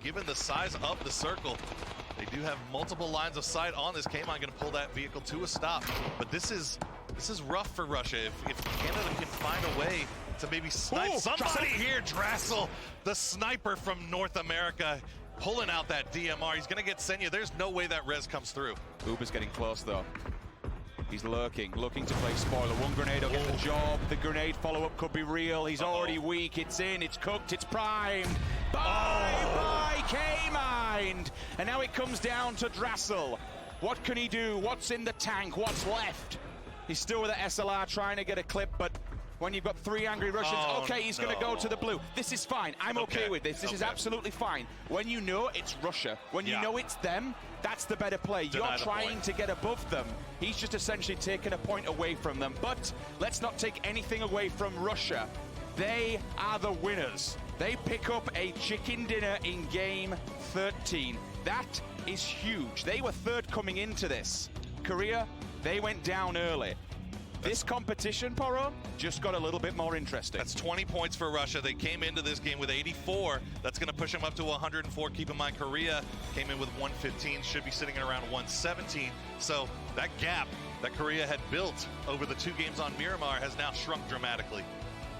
given the size of the circle. They do have multiple lines of sight on this. K-Mine going to pull that vehicle to a stop. But this is rough for Russia. If Canada can find a way to maybe snipe somebody here, Drassel, the sniper from North America, pulling out that DMR. He's going to get Senya. There's no way that res comes through. Uber's getting close, though. He's looking to play spoiler. One grenade will get the job. The grenade follow-up could be real. He's already weak. It's in, it's cooked, it's primed. Bye-bye, K-Mind. And now it comes down to Drassel. What can he do? What's in the tank? What's left? He's still with the SLR trying to get a clip, but when you've got 3 angry Russians, okay, he's going to go to the blue. This is fine. I'm okay with this. This is absolutely fine. When you know it's Russia, when you know it's them, that's the better play. You're trying to get above them. He's just essentially taken a point away from them. But let's not take anything away from Russia. They are the winners. They pick up a chicken dinner in game 13. That is huge. They were third coming into this. Korea, they went down early. This competition, Poro, just got a little bit more interesting. That's 20 points for Russia. They came into this game with 84. That's going to push them up to 104. Keep in mind, Korea came in with 115, should be sitting at around 117. So that gap that Korea had built over the 2 games on Miramar has now shrunk dramatically.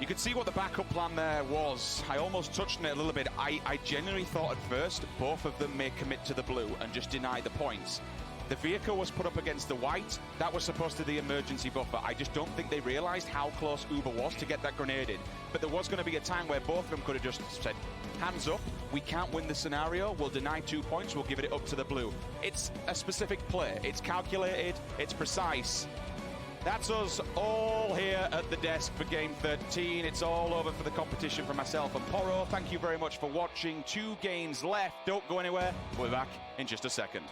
You could see what the backup plan there was. I almost touched on it a little bit. I genuinely thought at first both of them may commit to the blue and just deny the points. The vehicle was put up against the white. That was supposed to be the emergency buffer. I just don't think they realized how close Uber was to get that grenade in. But there was going to be a time where both of them could have just said, hands up, we can't win the scenario, we'll deny 2 points, we'll give it up to the blue. It's a specific play. It's calculated, it's precise. That's us all here at the desk for Game 13. It's all over for the competition for myself and Poro. Thank you very much for watching. 2 games left. Don't go anywhere. We'll be back in just a second.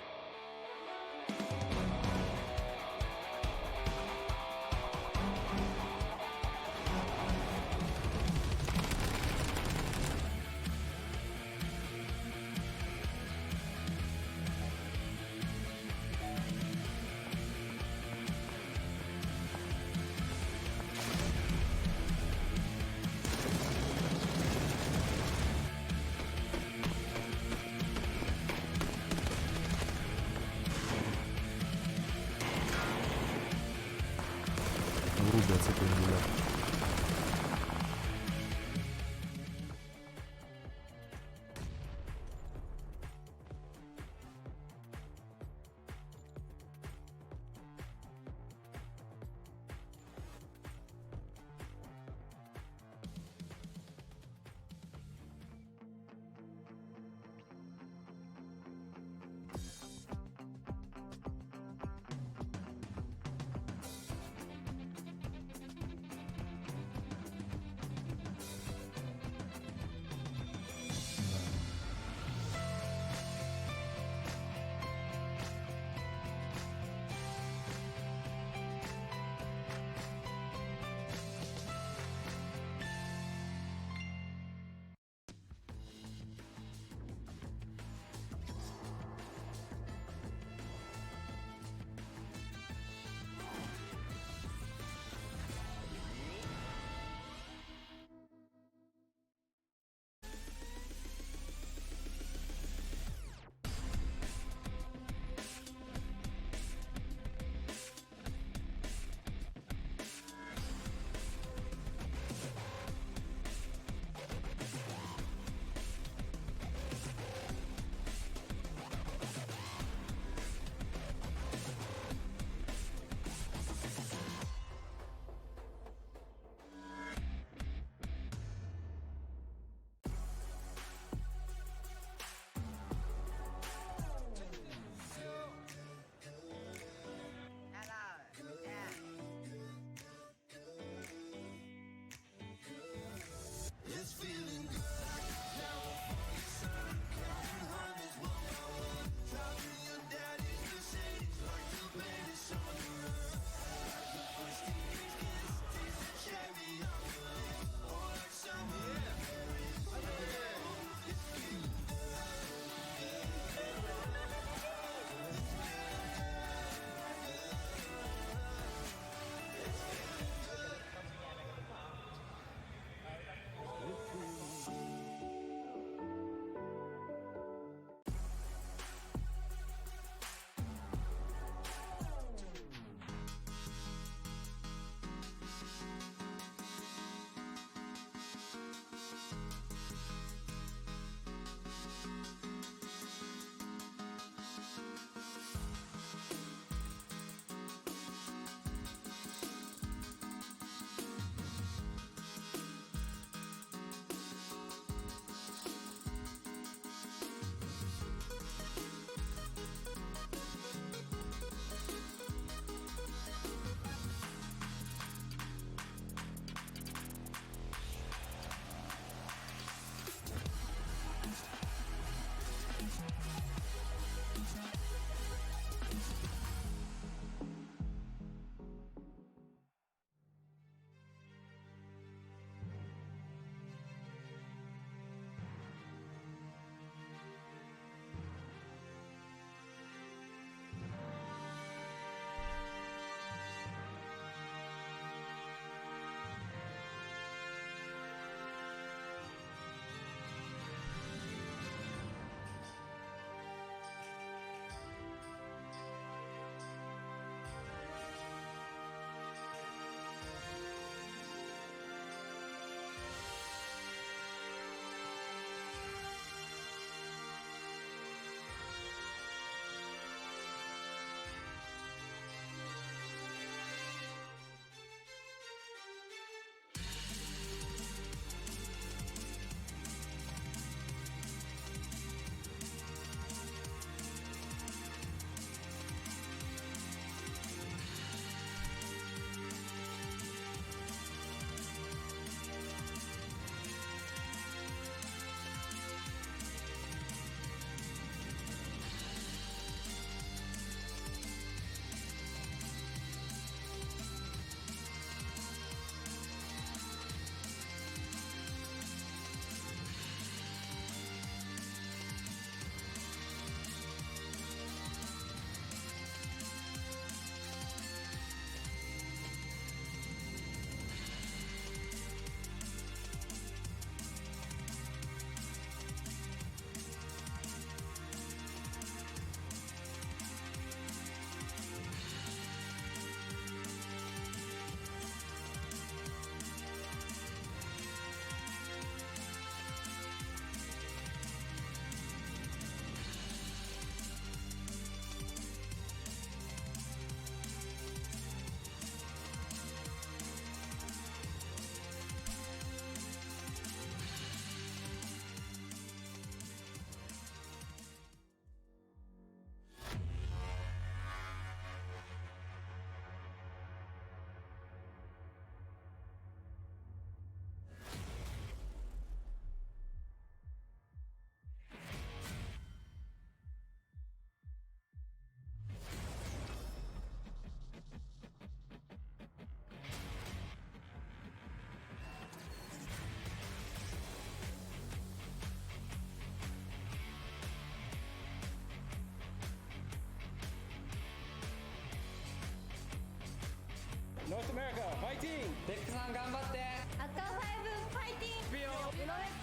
fighting! テックさん頑張って！赤ファイブファイティング！プロレス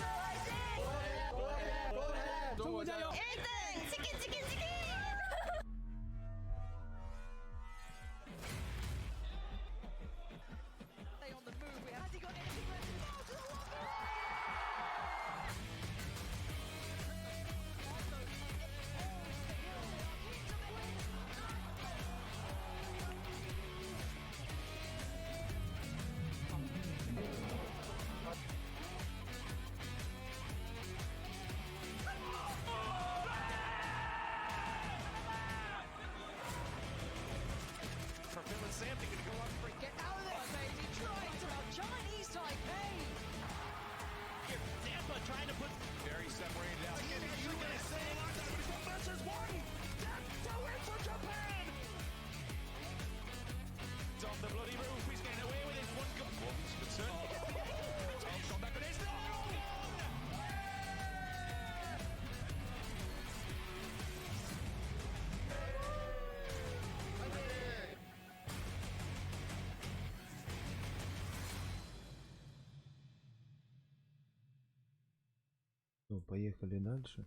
中国加油！ 1등 치킨 치킨 치킨! Stay on the move. Has he got anything left in the For Phil and Sam, they're going to go on free. Get out of there, baby. Trying to out Chinese Taipei. Tampa trying to put very separated out. Again, USA versus one. Tampa win for Japan. It's on the bloody roof. He's getting away with it. One goal. Well, he's concerned. Tom's gone back on his. Поехали дальше.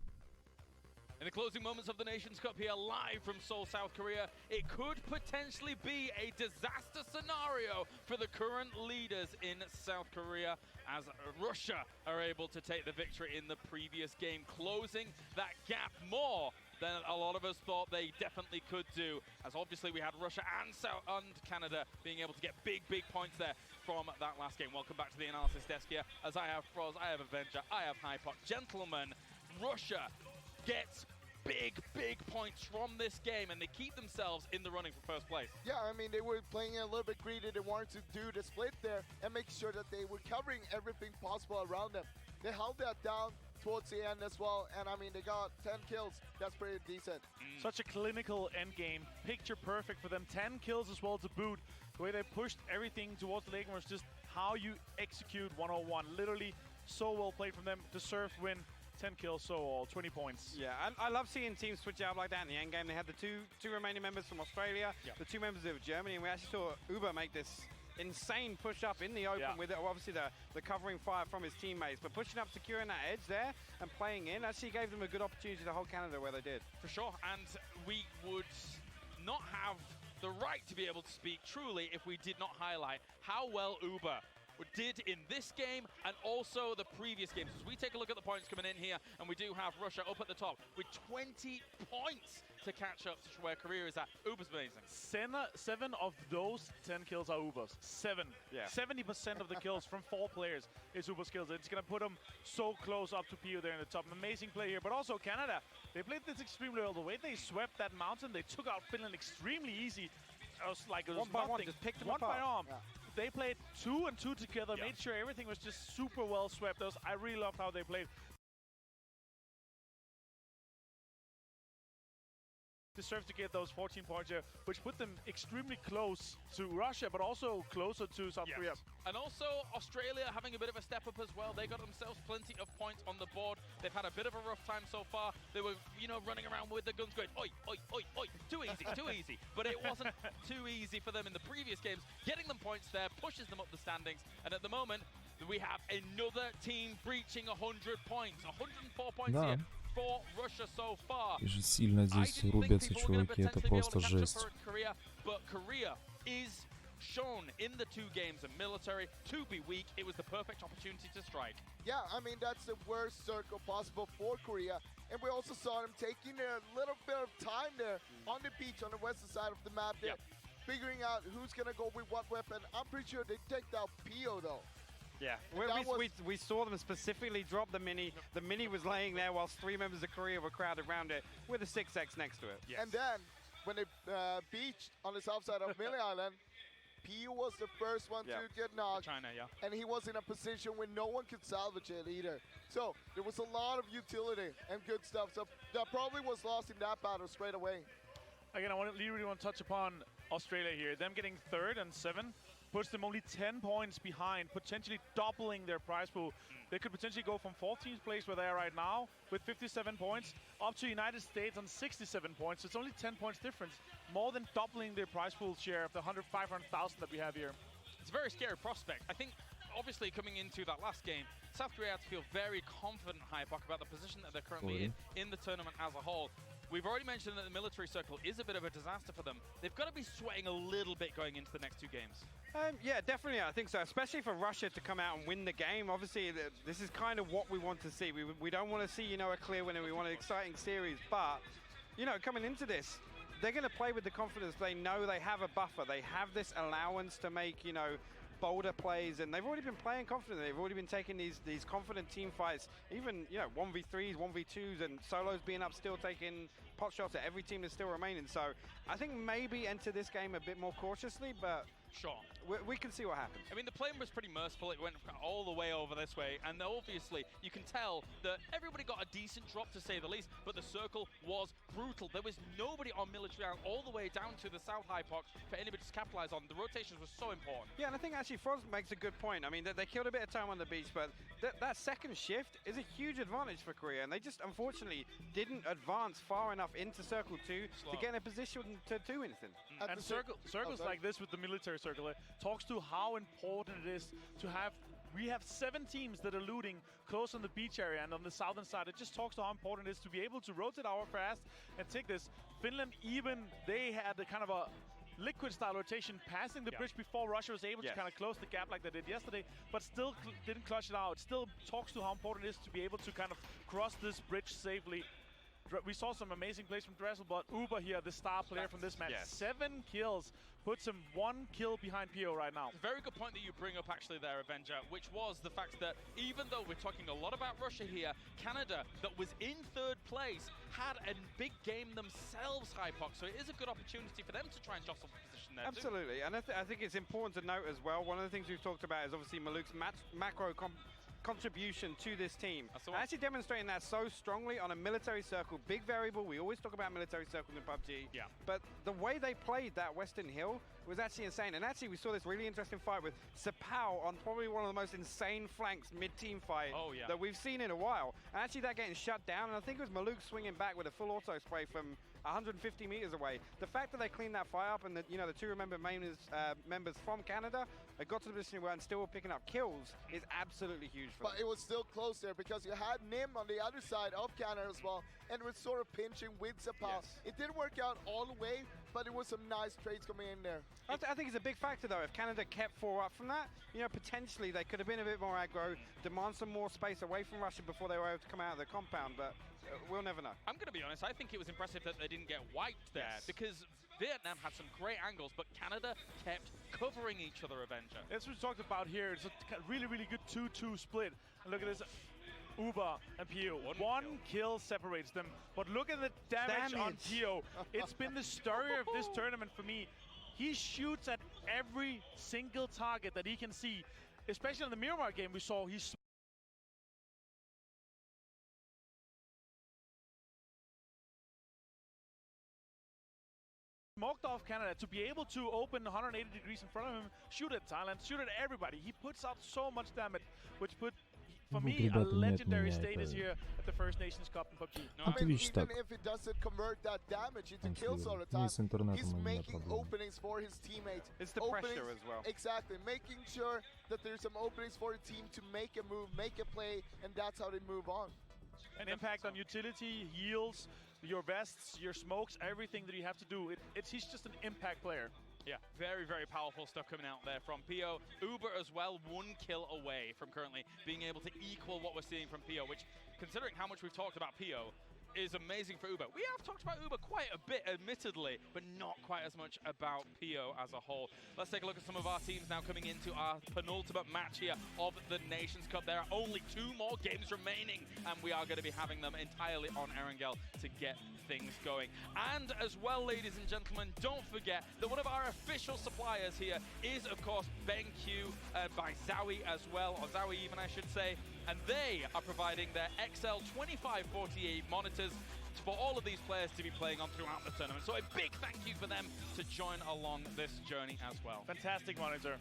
In the closing moments of the Nations Cup here, live from Seoul, South Korea, it could potentially be a disaster scenario for the current leaders in South Korea as Russia are able to take the victory in the previous game, closing that gap more than a lot of us thought they definitely could do, as obviously we had Russia and Canada being able to get big points there from that last game. Welcome back to the analysis desk here, as I have Froz, I have Avenger, I have Hypok. Gentlemen, Russia gets big points from this game, and they keep themselves in the running for first place. Yeah, I mean, they were playing a little bit greedy. They wanted to do the split there and make sure that they were covering everything possible around them. They held that down towards the end as well, and I mean, they got 10 kills. That's pretty decent. Such a clinical end game, picture perfect for them. 10 kills as well to boot. The way they pushed everything towards the lane was just how you execute 101. Literally so well played from them. Deserved win. 10 kills, so all 20 points. Yeah, I love seeing teams switch out like that in the end game. They had the two remaining members from Australia, the 2 members of Germany, and we actually saw Uber make this insane push up in the open with obviously the covering fire from his teammates, but pushing up, securing that edge there and playing in actually gave them a good opportunity to hold Canada where they did. For sure, and we would not have the right to be able to speak truly if we did not highlight how well Uber did in this game and also the previous games. As we take a look at the points coming in here, and we do have Russia up at the top with 20 points to catch up to where Korea is at. Uber's amazing. 7 of those 10 kills are Uber's. 7. Yeah. 70% of the kills from 4 players is Uber's kills. It's going to put them so close up to PU there in the top. An amazing play here, but also Canada. They played this extremely well. The way they swept that mountain, they took out Finland extremely easy. It was like it was one by nothing. one, just picked them one apart. by arm. Yeah. They played 2 and 2 together, made sure everything was just super well swept. I really loved how they played. Deserve to get those 14 points here, which put them extremely close to Russia, but also closer to South Korea. And also Australia having a bit of a step up as well. They got themselves plenty of points on the board. They've had a bit of a rough time so far. They were, running around with the guns going, oi, oi, oi, oi, too easy, too easy. But it wasn't too easy for them in the previous games. Getting them points there pushes them up the standings. And at the moment, we have another team breaching 100 points. 104 points here for Russia so far. И же сильно здесь рубятся чуваки, это просто жесть. But Korea is shown in the 2 games of military to be weak. It was the perfect opportunity to strike. Yeah, I mean, that's the worst circle possible for Korea. And we also saw them taking a little bit of time there on the beach on the western side of the map there, figuring out who's going to go with what weapon. I'm pretty sure they take out Pio though. Yeah, we saw them specifically drop the Mini. The Mini was laying there whilst 3 members of Korea were crowded around it with a 6X next to it. Yes. And then, when they beached on the south side of Mille Island, P was the first one to get knocked. China, and he was in a position where no one could salvage it either. So, there was a lot of utility and good stuff. So, that probably was lost in that battle straight away. Again, I really want to touch upon Australia here. Them getting 3rd and 7. Puts them only 10 points behind, potentially doubling their prize pool. They could potentially go from 14th place where they are right now with 57 points up to United States on 67 points. It's only 10 points difference, more than doubling their prize pool share of the 500,000 that we have here. it's a very scary prospect. I think, obviously, coming into that last game, South Korea had to feel very confident, Hypok, about the position that they're currently in the tournament as a whole. We've already mentioned that the military circle is a bit of a disaster for them. They've got to be sweating a little bit going into the next two games. Yeah, definitely, I think so, especially for Russia to come out and win the game. Obviously, this is kind of what we want to see. We don't want to see, you know, a clear winner. We want an exciting series, but, you know, coming into this, they're going to play with the confidence. They know they have a buffer. They have this allowance to make, you know, bolder plays, and they've already been playing confidently. They've already been taking these confident team fights, even, you know, 1v3s, 1v2s, and solos being up, still taking pot shots at every team that's still remaining. So I think maybe enter this game a bit more cautiously, but sure, we can see what happens. I mean, the plane was pretty merciful. It went all the way over this way, and obviously you can tell that everybody got a decent drop, to say the least, but the circle was brutal. There was nobody on military island all the way down to the south Hypok for anybody to capitalize on. The rotations were so important. Yeah, and I think actually Frost makes a good point. I mean, they killed a bit of time on the beach, but that second shift is a huge advantage for Korea, and they just unfortunately didn't advance far enough into Circle 2 to get in a position to do anything. And circles like this with the military circle talks to how important it is to have. We have 7 teams that are looting close on the beach area and on the southern side. It just talks to how important it is to be able to rotate our fast and take this. Finland, even they had a kind of a liquid style rotation passing the bridge before Russia was able to kind of close the gap like they did yesterday, but still didn't clutch it out. It still talks to how important it is to be able to kind of cross this bridge safely. We saw some amazing plays from Dressel, but Uber here, the star player from this match, 7 kills, puts him 1 kill behind PO right now. Very good point that you bring up actually there, Avenger, which was the fact that even though we're talking a lot about Russia here, Canada, that was in 3rd place, had a big game themselves, Hypok, so it is a good opportunity for them to try and jostle the position there. Absolutely, and I think it's important to note as well, one of the things we've talked about is obviously Maluk's macro contribution to this team. Actually demonstrating that so strongly on a military circle, big variable. We always talk about military circles in PUBG, but the way they played that Western Hill was actually insane. And actually we saw this really interesting fight with Sapao on probably one of the most insane flanks mid-team fight that we've seen in a while. And actually that getting shut down, and I think it was Maluk swinging back with a full auto spray from 150 meters away. The fact that they cleaned that fight up and that, you know, the 2 members from Canada got to the position where and still were picking up kills is absolutely huge for them. But it was still close there because you had Nim on the other side of Canada as well, and it was sort of pinching with Zapal. It didn't work out all the way, but it was some nice trades coming in there. I think it's a big factor though. If Canada kept 4 up from that, you know, potentially they could have been a bit more aggro, demand some more space away from Russia before they were able to come out of the compound, but we'll never know. I'm going to be honest, I think it was impressive that they didn't get wiped there because Vietnam had some great angles, but Canada kept covering each other, Avenger. That's what we talked about here. It's a really, really good 2-2 split. And look at this. Uber and Pio. 1 kill separates them. But look at the damage on Pio. It's been the story of this tournament for me. He shoots at every single target that he can see. Especially in the Miramar game we saw, he smoked off Canada to be able to open 180 degrees in front of him, shoot at Thailand, shoot at everybody. He puts out so much damage, which put, for me, a legendary status here at the First Nations Cup in PUBG. I mean, even if it doesn't convert that damage into kills all the time, he's making openings for his teammates. It's the pressure as well. Exactly, making sure that there's some openings for the team to make a move, make a play, and that's how they move on. An impact on utility, heals, your vests, your smokes, everything that you have to do. He's just an impact player. Yeah, very, very powerful stuff coming out there from Pio. Uber as well, 1 kill away from currently being able to equal what we're seeing from Pio, which, considering how much we've talked about Pio, is amazing for Uber. We have talked about Uber quite a bit, admittedly, but not quite as much about Pio as a whole. Let's take a look at some of our teams now coming into our penultimate match here of the Nations Cup. There are only 2 more games remaining, and we are going to be having them entirely on Erangel to get things going. And as well, ladies and gentlemen, don't forget that one of our official suppliers here is, of course, BenQ by Zowie as well, or Zowie even, I should say. And they are providing their XL2548 monitors for all of these players to be playing on throughout the tournament. So a big thank you for them to join along this journey as well. Fantastic monitor.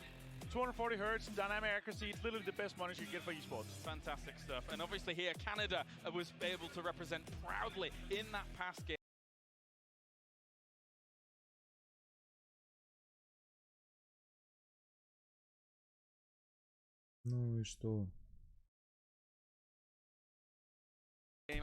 240 hertz, dynamic accuracy. It's literally the best monitor you get for esports. Fantastic stuff. And obviously here, Canada was able to represent proudly in that past game. Ну и что?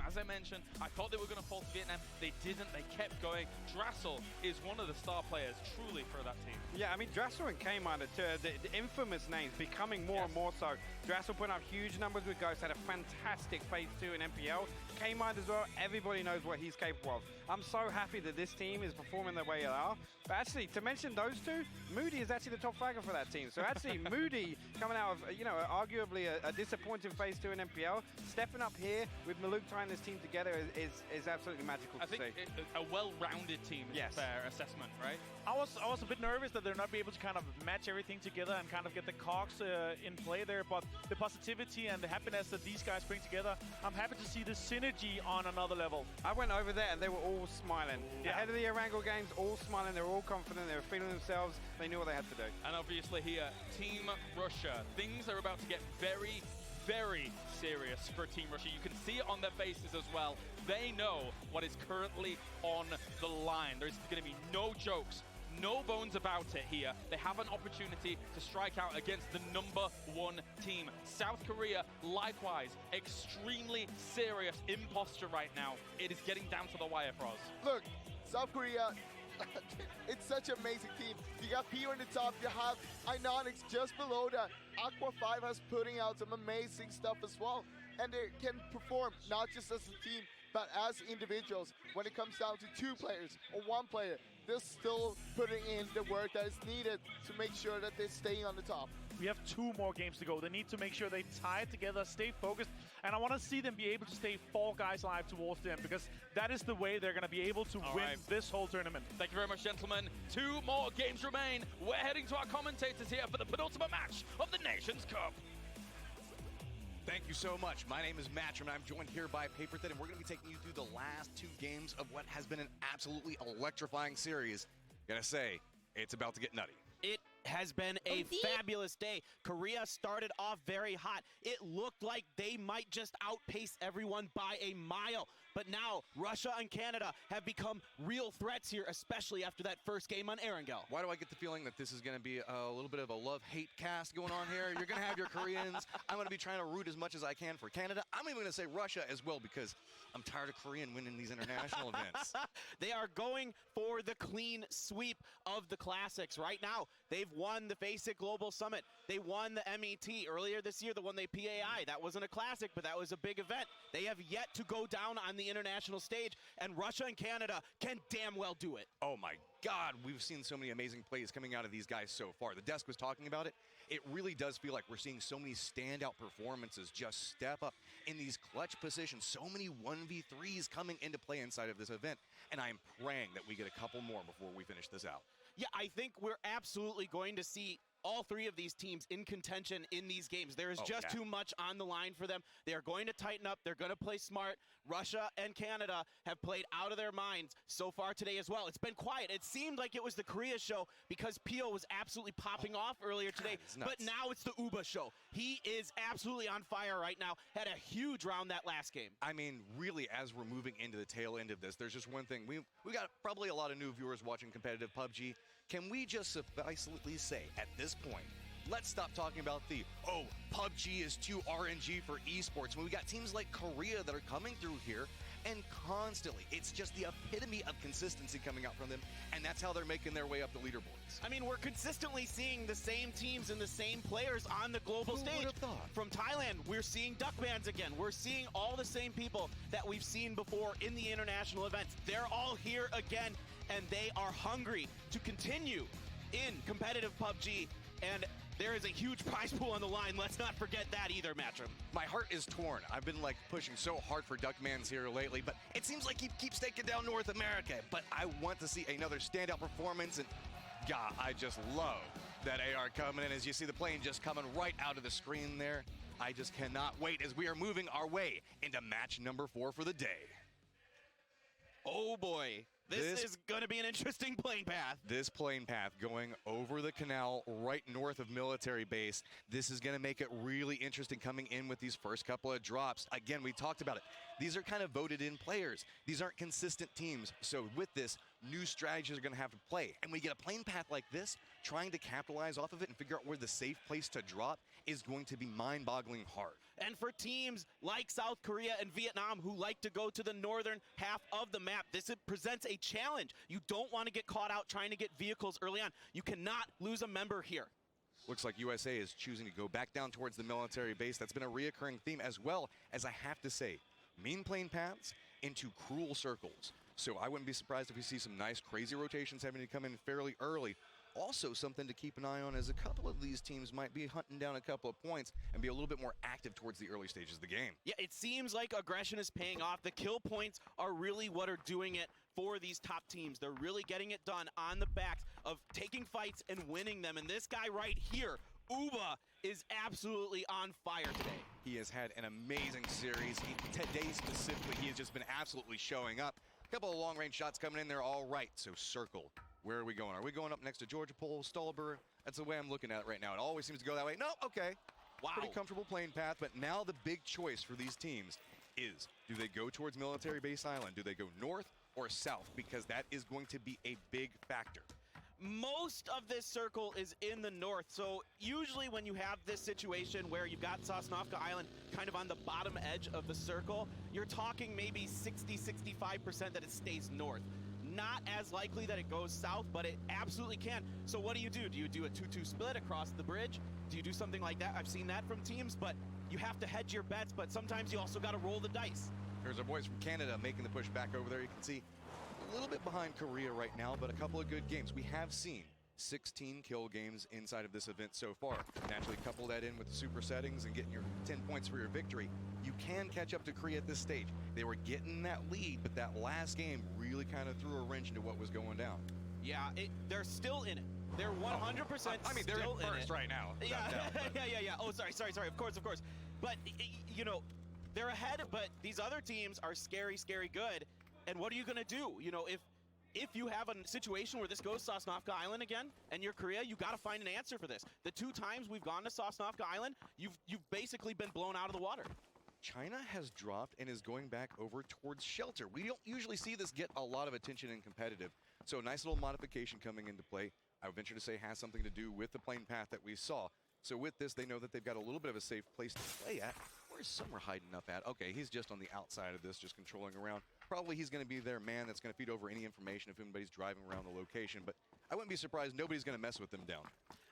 As I mentioned, I thought they were going to fall to Vietnam. They didn't. They kept going. Drassel is one of the star players, truly, for that team. Yeah, I mean, Drassel and K-Miner, the infamous names, becoming more and more so. Drassel putting up huge numbers with Ghost, had a fantastic Phase 2 in MPL. K-Miner as well, everybody knows what he's capable of. I'm so happy that this team is performing the way they are. But actually, to mention those two, Moody is actually the top fragger for that team. So actually, Moody coming out of, you know, arguably a disappointing Phase 2 in MPL, stepping up here with Maluk tying this team together is absolutely magical to see. I think a well-rounded team is a fair assessment, right? I was a bit nervous that they're not be able to kind of match everything together and kind of get the cogs in play there, but the positivity and the happiness that these guys bring together, I'm happy to see the synergy on another level. I went over there and they were all smiling. Ahead of the Erangel games, all smiling, they were all confident, they were feeling themselves, they knew what they had to do. And obviously here, Team Russia, things are about to get very, very serious for Team Russia. You can see it on their faces as well. They know what is currently on the line. There's going to be no jokes, no bones about it here. They have an opportunity to strike out against the #1 team. South Korea, likewise, extremely serious imposter right now. It is getting down to the wire for us. Look, South Korea, it's such an amazing team. You got P on the top, you have Inonix just below that. Aqua 5 has putting out some amazing stuff as well. And they can perform not just as a team, but as individuals. When it comes down to 2 players or 1 player, they're still putting in the work that is needed to make sure that they're staying on the top. We have 2 more games to go. They need to make sure they tie it together, stay focused, and I want to see them be able to stay 4 guys alive towards them, because that is the way they're going to be able to win this whole tournament. Thank you very much, gentlemen. 2 more games remain. We're heading to our commentators here for the penultimate match of the Nations Cup. Thank you so much. My name is Matcham, and I'm joined here by Paperthin, and we're going to be taking you through the last 2 games of what has been an absolutely electrifying series. Gotta say, it's about to get nutty. It has been a fabulous day. Korea started off very hot. It looked like they might just outpace everyone by a mile. But now, Russia and Canada have become real threats here, especially after that first game on Erangel. Why do I get the feeling that this is going to be a little bit of a love-hate cast going on here? You're going to have your Koreans. I'm going to be trying to root as much as I can for Canada. I'm even going to say Russia as well, because I'm tired of Korean winning these international events. They are going for the clean sweep of the classics. Right now, they've won the FACEIT Global Summit. They won the MET earlier this year, the one they PAI. That wasn't a classic, but that was a big event. They have yet to go down on the international stage, and Russia and Canada can damn well do it. Oh my God, we've seen so many amazing plays coming out of these guys so far. The desk was talking about it. It really does feel like we're seeing so many standout performances just step up in these clutch positions. So many 1v3s coming into play inside of this event, and I'm praying that we get a couple more before we finish this out. Yeah, I think we're absolutely going to see all 3 of these teams in contention in these games. There is just too much on the line for them. They are going to tighten up. They're going to play smart. Russia and Canada have played out of their minds so far today as well. It's been quiet. It seemed like it was the Korea show because Pio was absolutely popping off earlier today. But now it's the Uba show. He is absolutely on fire right now. Had a huge round that last game. I mean, really, as we're moving into the tail end of this, there's just one thing. We got probably a lot of new viewers watching competitive PUBG. Can we just sufficiently say, at this point, let's stop talking about the, oh, PUBG is too RNG for esports, when we got teams like Korea that are coming through here, and constantly, it's just the epitome of consistency coming out from them, and that's how they're making their way up the leaderboards. I mean, we're consistently seeing the same teams and the same players on the global stage. Who would have thought? From Thailand, we're seeing Duckmans again. We're seeing all the same people that we've seen before in the international events. They're all here again, and they are hungry to continue in competitive PUBG, and there is a huge prize pool on the line. Let's not forget that either, Matcham. My heart is torn. I've been pushing so hard for Duckmans here lately, but it seems like he keeps taking down North America. But I want to see another standout performance, and God, I just love that AR coming in. As you see the plane just coming right out of the screen there, I just cannot wait as we are moving our way into match number 4 for the day. Oh boy. This is going to be an interesting plane path. This plane path going over the canal right north of military base. This is going to make it really interesting coming in with these first couple of drops. Again, we talked about it. These are kind of voted in players. These aren't consistent teams. So with this, new strategies are going to have to play. And when you get a plane path like this, trying to capitalize off of it and figure out where the safe place to drop is going to be mind-boggling hard. And for teams like South Korea and Vietnam who like to go to the northern half of the map, this presents a challenge. You don't want to get caught out trying to get vehicles early on. You cannot lose a member here. Looks like USA is choosing to go back down towards the military base. That's been a reoccurring theme, as well as, I have to say, mean plane paths into cruel circles. So I wouldn't be surprised if we see some nice, crazy rotations having to come in fairly early. Also, something to keep an eye on is a couple of these teams might be hunting down a couple of points and be a little bit more active towards the early stages of the game. Yeah, it seems like aggression is paying off. The kill points are really what are doing it for these top teams. They're really getting it done on the backs of taking fights and winning them. And this guy right here, Uba, is absolutely on fire today. He has had an amazing series. Today specifically, he has just been absolutely showing up. A couple of long-range shots coming in there, all right. So circle. Where are we going? Are we going up next to Georgia Pole, Stolber? That's the way I'm looking at it right now. It always seems to go that way. No, okay. Wow. Pretty comfortable plane path, but now the big choice for these teams is, do they go towards Military Base Island? Do they go north or south? Because that is going to be a big factor. Most of this circle is in the north, so usually when you have this situation where you've got Sosnovka Island kind of on the bottom edge of the circle, you're talking maybe 60-65% that it stays north. Not as likely that it goes south, but it absolutely can. So what do? Do you do a 2-2 split across the bridge? Do you do something like that? I've seen that from teams, but you have to hedge your bets, but sometimes you also got to roll the dice. There's our boys from Canada making the push back over there. You can see a little bit behind Korea right now, but a couple of good games. We have seen 16 kill games inside of this event so far. Naturally, couple that in with the super settings and getting your 10 points for your victory. You can catch up to Korea at this stage. They were getting that lead, but that last game really kind of threw a wrench into what was going down. Yeah, they're still in it. They're 100% I mean, they're still in first right now. Yeah, yeah. Oh, sorry. Of course. But, you know, they're ahead, but these other teams are scary good. And what are you going to do? You know, if you have a situation where this goes Sosnovka Island again and you're Korea, you got to find an answer for this. The 2 times we've gone to Sosnovka Island, you've basically been blown out of the water. China has dropped and is going back over towards shelter. We don't usually see this get a lot of attention in competitive. So a nice little modification coming into play. I would venture to say has something to do with the plane path that we saw. So with this, they know that they've got a little bit of a safe place to play at. Where's Summer hiding up at? Okay, he's just on the outside of this, just controlling around. Probably he's going to be their man that's going to feed over any information if anybody's driving around the location. But I wouldn't be surprised nobody's going to mess with them down.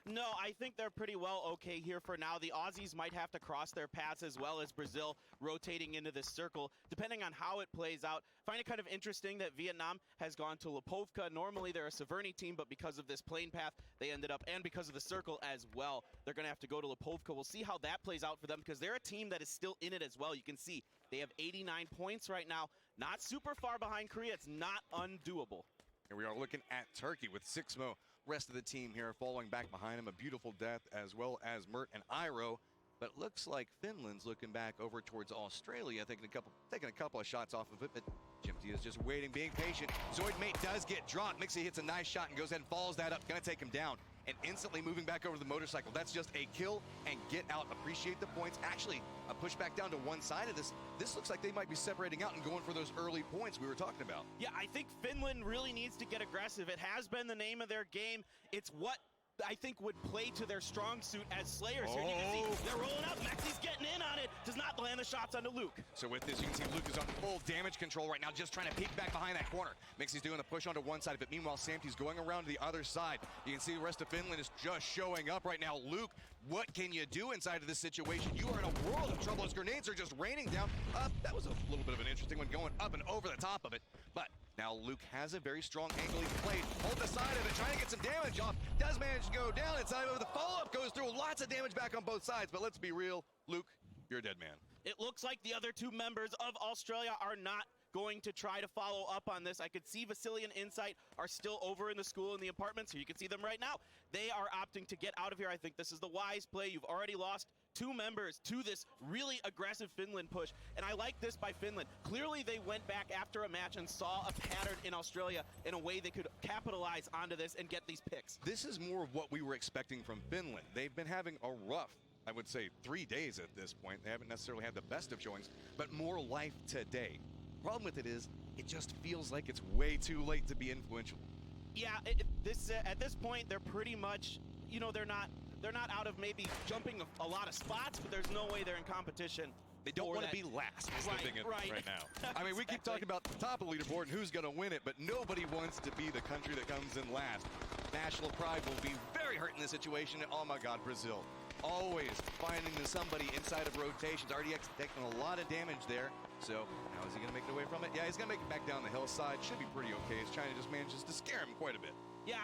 No, I think they're pretty well okay here for now. The Aussies might have to cross their paths as well as Brazil rotating into this circle, depending on how it plays out. Find it kind of interesting that Vietnam has gone to Lipovka. Normally they're a Severny team, but because of this plane path, they ended up, and because of the circle as well, they're going to have to go to Lipovka. We'll see how that plays out for them because they're a team that is still in it as well. You can see they have 89 points right now. Not super far behind Korea. It's not undoable. Here we are looking at Turkey with Sixmo. Rest of the team here following back behind him. A beautiful death as well as Mert and Iroh. But it looks like Finland's looking back over towards Australia, taking a couple of shots off of it. But Jimty is just waiting, being patient. Zoidmate does get dropped. Mixie hits a nice shot and goes ahead and follows that up. Gonna take him down. And instantly moving back over the motorcycle. That's just a kill and get out. Appreciate the points. Actually, a push back down to one side of this. This looks like they might be separating out and going for those early points we were talking about. Yeah, I think Finland really needs to get aggressive. It has been the name of their game. It's what I think would play to their strong suit as Slayers. Here you can see they're rolling up. Mexi's getting in on it. Does not land the shots onto Luke. So with this, you can see Luke is on full damage control right now, just trying to peek back behind that corner. Mixie's doing the push onto one side of it. Meanwhile, Samty's going around to the other side. You can see the rest of Finland is just showing up right now. Luke, what can you do inside of this situation? You are in a world of trouble as grenades are just raining down. That was a little bit of an interesting one going up and over the top of it. But now Luke has a very strong angle he's played. Hold the side of it, trying to get some damage off. Does manage to go down inside of it. The follow-up goes through. Lots of damage back on both sides. But let's be real, Luke, you're a dead man. It looks like the other 2 members of Australia are not going to try to follow up on this. I could see Vasily and Insight are still over in the school in the apartments, so you can see them right now. They are opting to get out of here. I think this is the wise play. You've already lost 2 members to this really aggressive Finland push. And I like this by Finland. Clearly they went back after a match and saw a pattern in Australia in a way they could capitalize onto this and get these picks. This is more of what we were expecting from Finland. They've been having a rough, I would say, 3 days at this point. They haven't necessarily had the best of showings, but more life today. Problem with it is, it just feels like it's way too late to be influential. Yeah, at this point, they're pretty much, you know, they're not out of maybe jumping a lot of spots, but there's no way they're in competition. They don't want to be last, is the thing right now. I mean, we keep talking about the top of the leaderboard and who's going to win it, but nobody wants to be the country that comes in last. National pride will be very hurt in this situation. Oh my God, Brazil. Always finding somebody inside of rotations. RDX taking a lot of damage there. So how is he going to make it away from it? Yeah, he's going to make it back down the hillside. Should be pretty okay. China just manages to scare him quite a bit. Yeah,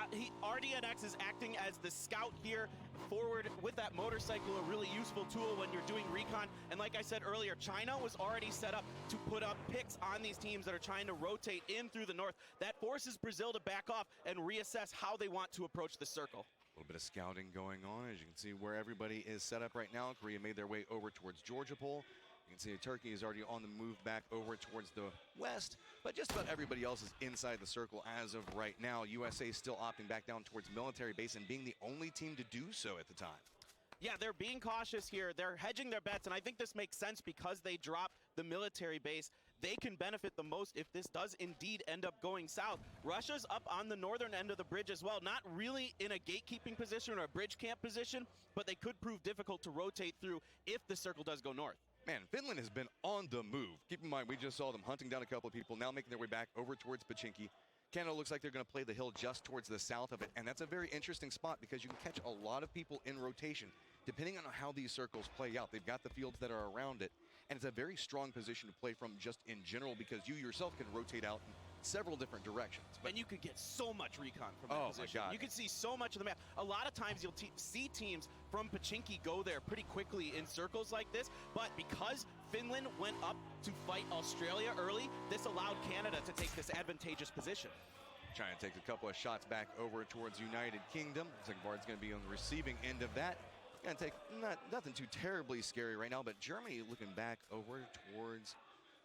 RDNX is acting as the scout here forward with that motorcycle, a really useful tool when you're doing recon. And like I said earlier, China was already set up to put up picks on these teams that are trying to rotate in through the north. That forces Brazil to back off and reassess how they want to approach the circle. A little bit of scouting going on, as you can see where everybody is set up right now. Korea made their way over towards Georgia Pole. You can see Turkey is already on the move back over towards the west, but just about everybody else is inside the circle as of right now. USA still opting back down towards military base and being the only team to do so at the time. Yeah, they're being cautious here. They're hedging their bets, and I think this makes sense because they dropped the military base. They can benefit the most if this does indeed end up going south. Russia's up on the northern end of the bridge as well. Not really in a gatekeeping position or a bridge camp position, but they could prove difficult to rotate through if the circle does go north. Man, Finland has been on the move. Keep in mind, we just saw them hunting down a couple of people, now making their way back over towards Pachinki. Canada looks like they're going to play the hill just towards the south of it, and that's a very interesting spot because you can catch a lot of people in rotation, depending on how these circles play out. They've got the fields that are around it, and it's a very strong position to play from just in general because you yourself can rotate out in several different directions. And you could get so much recon from that position. My God. You can see so much of the map. A lot of times you'll see teams from Pachinki go there pretty quickly in circles like this, but because Finland went up to fight Australia early, this allowed Canada to take this advantageous position. China takes a couple of shots back over towards United Kingdom. Looks like Bard's going to be on the receiving end of that. Going to take nothing too terribly scary right now, but Germany looking back over towards,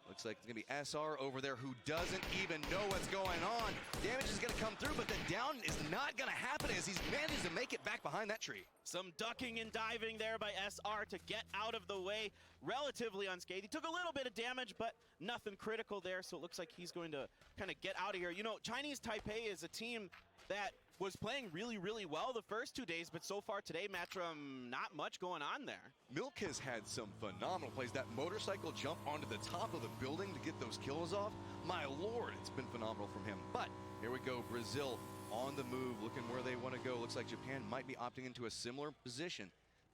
looks like it's going to be SR over there who doesn't even know what's going on. Damage is going to come through, but the down is not going to happen as he's managed to make it back behind that tree. Some ducking and diving there by SR to get out of the way, relatively unscathed. He took a little bit of damage, but nothing critical there, so it looks like he's going to kind of get out of here. You know, Chinese Taipei is a team that was playing really, really well the first 2 days, but so far today, Matrim, not much going on there. Milk has had some phenomenal plays. That motorcycle jump onto the top of the building to get those kills off, my lord, it's been phenomenal from him. But here we go, Brazil on the move, looking where they want to go. Looks like Japan might be opting into a similar position.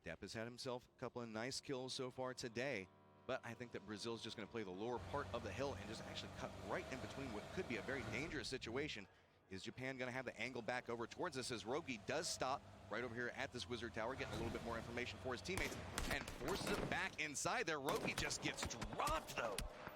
Depp has had himself a couple of nice kills so far today, but I think that Brazil's just going to play the lower part of the hill and just actually cut right in between what could be a very dangerous situation. Is Japan going to have the angle back over towards us as Rogi does stop right over here at this wizard tower, getting a little bit more information for his teammates and forces it back inside there. Rogi just gets dropped though.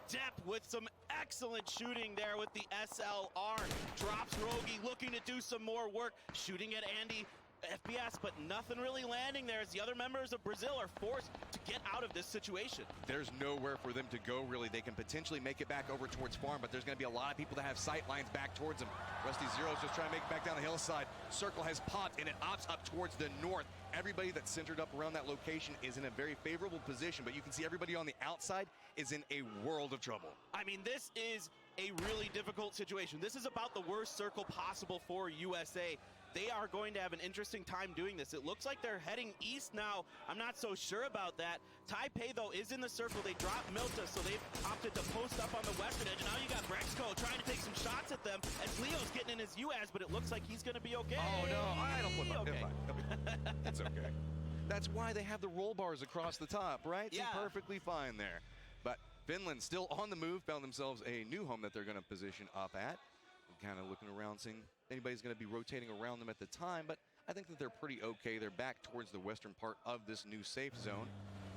Depp with some excellent shooting there with the SLR. Drops Rogi, looking to do some more work, shooting at Andy FPS, but nothing really landing there as the other members of Brazil are forced to get out of this situation. There's nowhere for them to go, really. They can potentially make it back over towards farm, but there's going to be a lot of people that have sight lines back towards them. Rusty Zero's just trying to make it back down the hillside. Circle has popped, and it opts up towards the north. Everybody that's centered up around that location is in a very favorable position, but you can see everybody on the outside is in a world of trouble. I mean, this is a really difficult situation. This is about the worst circle possible for USA. They are going to have an interesting time doing this. It looks like they're heading east now. I'm not so sure about that. Taipei, though, is in the circle. They dropped Milta, so they've opted to post up on the western edge. And now you got Brexco trying to take some shots at them as Leo's getting in his UAS, but it looks like he's going to be okay. Oh, no. I don't flip up. Okay. It's okay. That's why they have the roll bars across the top, right? Yeah. So perfectly fine there. But Finland still on the move, found themselves a new home that they're going to position up at. Kind of looking around, seeing if anybody's going to be rotating around them at the time, but I think that they're pretty okay. They're back towards the western part of this new safe zone.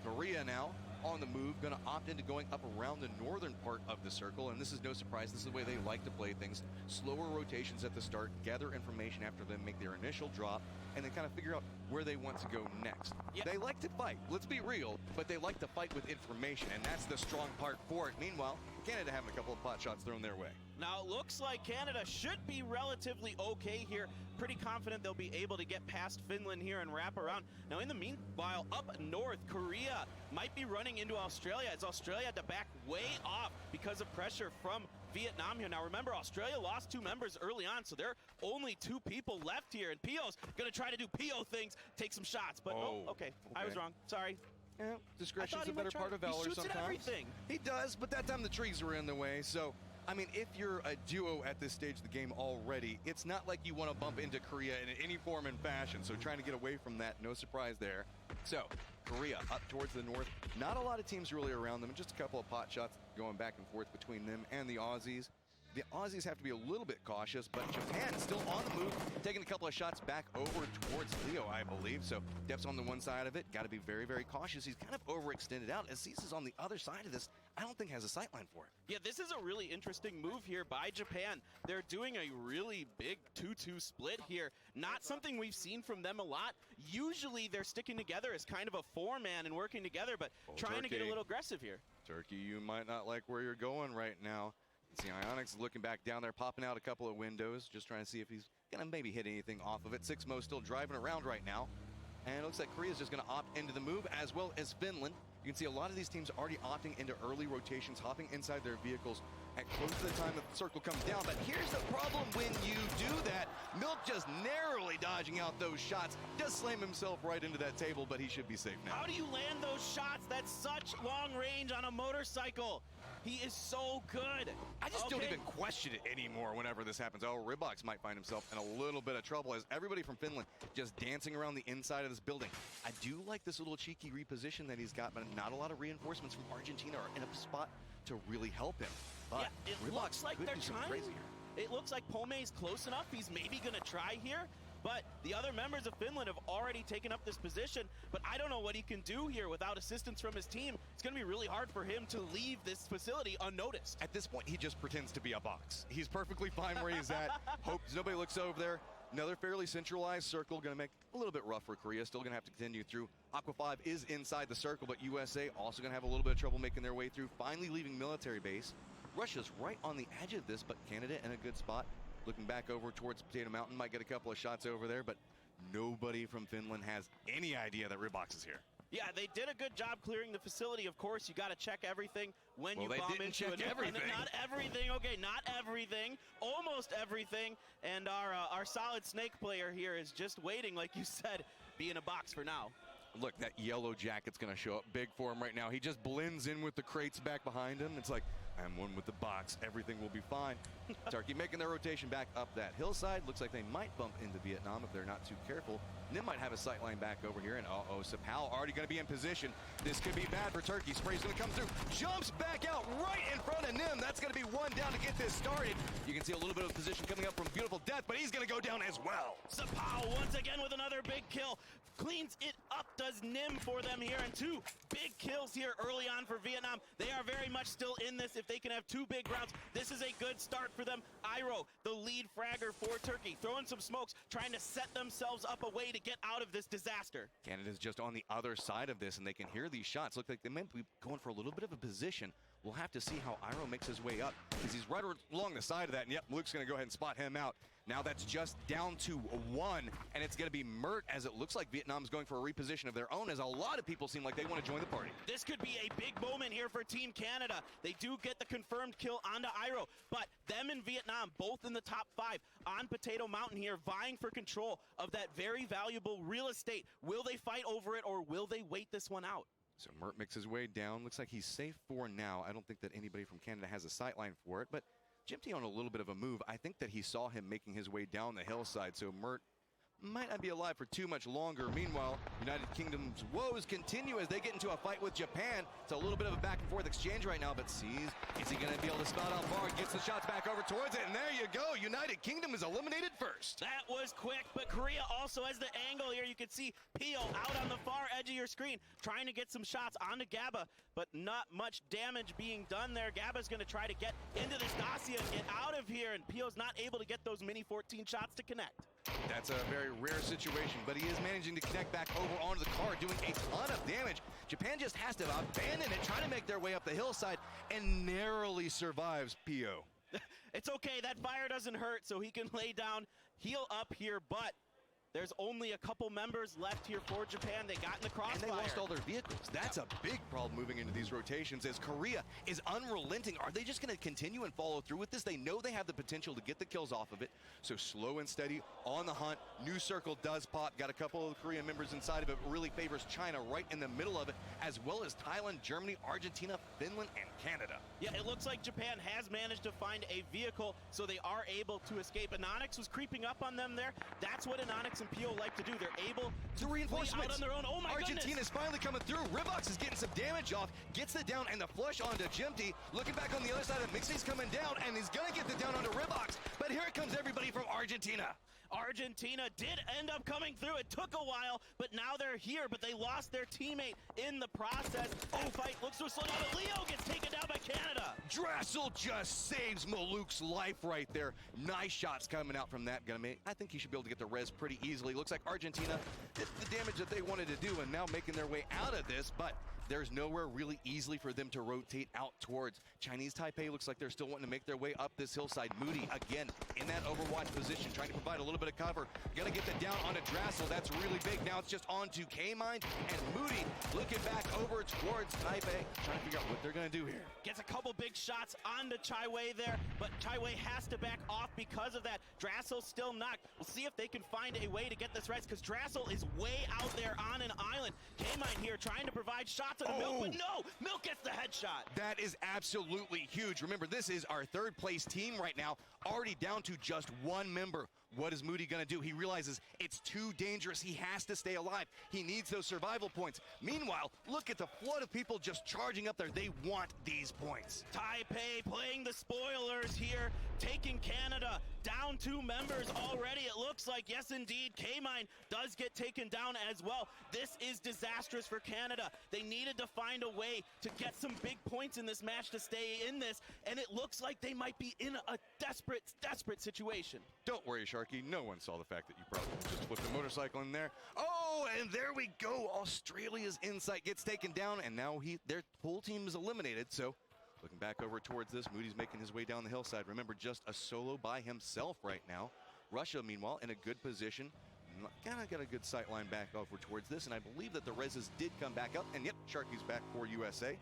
Korea now on the move, going to opt into going up around the northern part of the circle, and this is no surprise. This is the way they like to play things. Slower rotations at the start, gather information after them, make their initial drop, and then kind of figure out where they want to go next. Yep. They like to fight, let's be real, but they like to fight with information, and that's the strong part for it. Meanwhile, Canada having a couple of pot shots thrown their way. Now, it looks like Canada should be relatively okay here. Pretty confident they'll be able to get past Finland here and wrap around. Now, in the meanwhile, up north, Korea might be running into Australia, as Australia had to back way off because of pressure from Vietnam here. Now, remember, Australia lost 2 members early on, so there are only 2 people left here, and Pio's going to try to do Pio things, take some shots, but okay. I was wrong. Sorry. Yeah, discretion's a better part of valor sometimes. At everything. He does, but that time the trees were in the way, so I mean, if you're a duo at this stage of the game already, it's not like you want to bump into Korea in any form and fashion, so trying to get away from that, no surprise there. So, Korea up towards the north, not a lot of teams really around them, just a couple of pot shots going back and forth between them and the Aussies. The Aussies have to be a little bit cautious, but Japan still on the move, taking a couple of shots back over towards Leo, I believe. So Dep's on the one side of it, got to be very, very cautious. He's kind of overextended out. Aziz is on the other side of this. I don't think has a sightline for it. Yeah, this is a really interesting move here by Japan. They're doing a really big 2-2 split here. Not something we've seen from them a lot. Usually they're sticking together as kind of a 4-man and working together, but trying to get a little aggressive here. Turkey, you might not like where you're going right now. See, Ionix looking back down there, popping out a couple of windows, just trying to see if he's going to maybe hit anything off of it. 6mo still driving around right now. And it looks like Korea's just going to opt into the move, as well as Finland. You can see a lot of these teams already opting into early rotations, hopping inside their vehicles at close to the time that the circle comes down. But here's the problem when you do that. Milk just narrowly dodging out those shots. Does slam himself right into that table, but he should be safe now. How do you land those shots? That's such long range on a motorcycle. He is so good. I just don't even question it anymore whenever this happens. Oh, Ribox might find himself in a little bit of trouble as everybody from Finland just dancing around the inside of this building. I do like this little cheeky reposition that he's got, but not a lot of reinforcements from Argentina are in a spot to really help him. But yeah, it Ribox looks like they're trying. It looks like Pome's close enough. He's maybe going to try here. But the other members of Finland have already taken up this position, but I don't know what he can do here without assistance from his team. It's going to be really hard for him to leave this facility unnoticed. At this point, he just pretends to be a box. He's perfectly fine where he's at. Hopes nobody looks over there. Another fairly centralized circle, going to make a little bit rough for Korea. Still going to have to continue through. Aqua 5 is inside the circle, but USA also going to have a little bit of trouble making their way through. Finally leaving military base. Russia's right on the edge of this, but Canada in a good spot. Looking back over towards Potato Mountain, might get a couple of shots over there, but nobody from Finland has any idea that Ribox is here. Yeah, they did a good job clearing the facility. Of course, you got to check everything when you bomb into it. Well, they didn't check everything. Not everything. Okay, not everything. Almost everything. And our solid snake player here is just waiting, like you said, be in a box for now. Look, that yellow jacket's going to show up big for him right now. He just blends in with the crates back behind him. It's like, I'm one with the box. Everything will be fine. Turkey making their rotation back up that hillside. Looks like they might bump into Vietnam if they're not too careful. Nim might have a sight line back over here. And uh-oh, Sapal already going to be in position. This could be bad for Turkey. Spray's going to come through. Jumps back out right in front of Nim. That's going to be one down to get this started. You can see a little bit of position coming up from Beautiful Death, but he's going to go down as well. Sapal once again with another big kill. Cleans it up, does Nim for them here, and 2 big kills here early on for Vietnam. They are very much still in this. If they can have 2 big rounds, this is a good start for them. Iro, the lead fragger for Turkey, throwing some smokes, trying to set themselves up a way to get out of this disaster. Canada's just on the other side of this, and they can hear these shots. Look like they might be going for a little bit of a position. We'll have to see how Iro makes his way up, because he's right along the side of that, and yep, Luke's going to go ahead and spot him out. Now that's just down to 1, and it's going to be Mert, as it looks like Vietnam's going for a reposition of their own, as a lot of people seem like they want to join the party. This could be a big moment here for Team Canada. They do get the confirmed kill onto Iro, but them and Vietnam, both in the top 5 on Potato Mountain here, vying for control of that very valuable real estate. Will they fight over it, or will they wait this one out? So Mert makes his way down. Looks like he's safe for now. I don't think that anybody from Canada has a sight line for it, but Jimty on a little bit of a move. I think that he saw him making his way down the hillside, so Mert might not be alive for too much longer. Meanwhile, United Kingdom's woes continue as they get into a fight with Japan. It's a little bit of a back and forth exchange right now, but sees, is he gonna be able to spot out far? Gets the shots back over towards it, and there you go. United Kingdom is eliminated first. That was quick, but Korea also has the angle here. You can see Pio out on the far edge of your screen, trying to get some shots onto Gabba, but not much damage being done there. Gabba's gonna try to get into this Dacia and get out of here, and Pio's not able to get those mini 14 shots to connect. That's a very rare situation, but he is managing to connect back over onto the car, doing a ton of damage. Japan just has to abandon it, trying to make their way up the hillside, and narrowly survives Pio. It's okay, that fire doesn't hurt, so he can lay down, heal up here, but there's only a couple members left here for Japan. They got in the crossfire. And they lost all their vehicles. That's a big problem moving into these rotations as Korea is unrelenting. Are they just going to continue and follow through with this? They know they have the potential to get the kills off of it. So slow and steady on the hunt. New circle does pop. Got a couple of Korean members inside of it. Really favors China right in the middle of it, as well as Thailand, Germany, Argentina, Finland, and Canada. Yeah, it looks like Japan has managed to find a vehicle, so they are able to escape. Anonix was creeping up on them there. That's what Anonix and Pio like to do. They're able to reinforcements out on their own. Oh my Argentina's finally coming through. Rivox is getting some damage off. Gets the down and the flush onto Jimty. Looking back on the other side of Mixie's coming down, and he's gonna get the down onto Rivox. But here comes everybody from Argentina. Argentina did end up coming through. It took a while, but now they're here, but they lost their teammate in the process. That fight looks to slow down, but Leo gets taken down by Canada. Drassel just saves Maluk's life right there. Nice shots coming out from that gunmate. I think he should be able to get the res pretty easily. Looks like Argentina did the damage that they wanted to do and now making their way out of this, but there's nowhere really easily for them to rotate out towards. Chinese Taipei looks like they're still wanting to make their way up this hillside. Moody, again, in that overwatch position, trying to provide a little bit of cover. Gonna get the down onto Drassel. That's really big. Now it's just on to K-Mind, and Moody looking back over towards Taipei, trying to figure out what they're gonna do here. Gets a couple big shots onto Chai Wei there, but Chai Wei has to back off because of that. Drassel's still knocked. We'll see if they can find a way to get this res, because Drassel is way out there on an island. K-Mind here trying to provide shots on the Milk, but no! Milk gets the headshot. That is absolutely huge. Remember, this is our third place team right now, already down to just one member. What is Moody gonna do? He realizes it's too dangerous. He has to stay alive. He needs those survival points. Meanwhile, look at the flood of people just charging up there. They want these points. Taipei playing the spoilers here, taking Canada down 2 members already. It looks like, yes indeed, K-Mine does get taken down as well. This is disastrous for Canada. They needed to find a way to get some big points in this match to stay in this, and it looks like they might be in a desperate situation. Don't worry, Sharky. No one saw the fact that you probably just flipped a motorcycle in there. Oh, and there we go. Australia's insight gets taken down, and now their whole team is eliminated. So looking back over towards this, Moody's making his way down the hillside. Remember, just a solo by himself right now. Russia, meanwhile, in a good position. Kind of got a good sight line back over towards this, and I believe that the reses did come back up, and yep, Sharky's back for USA.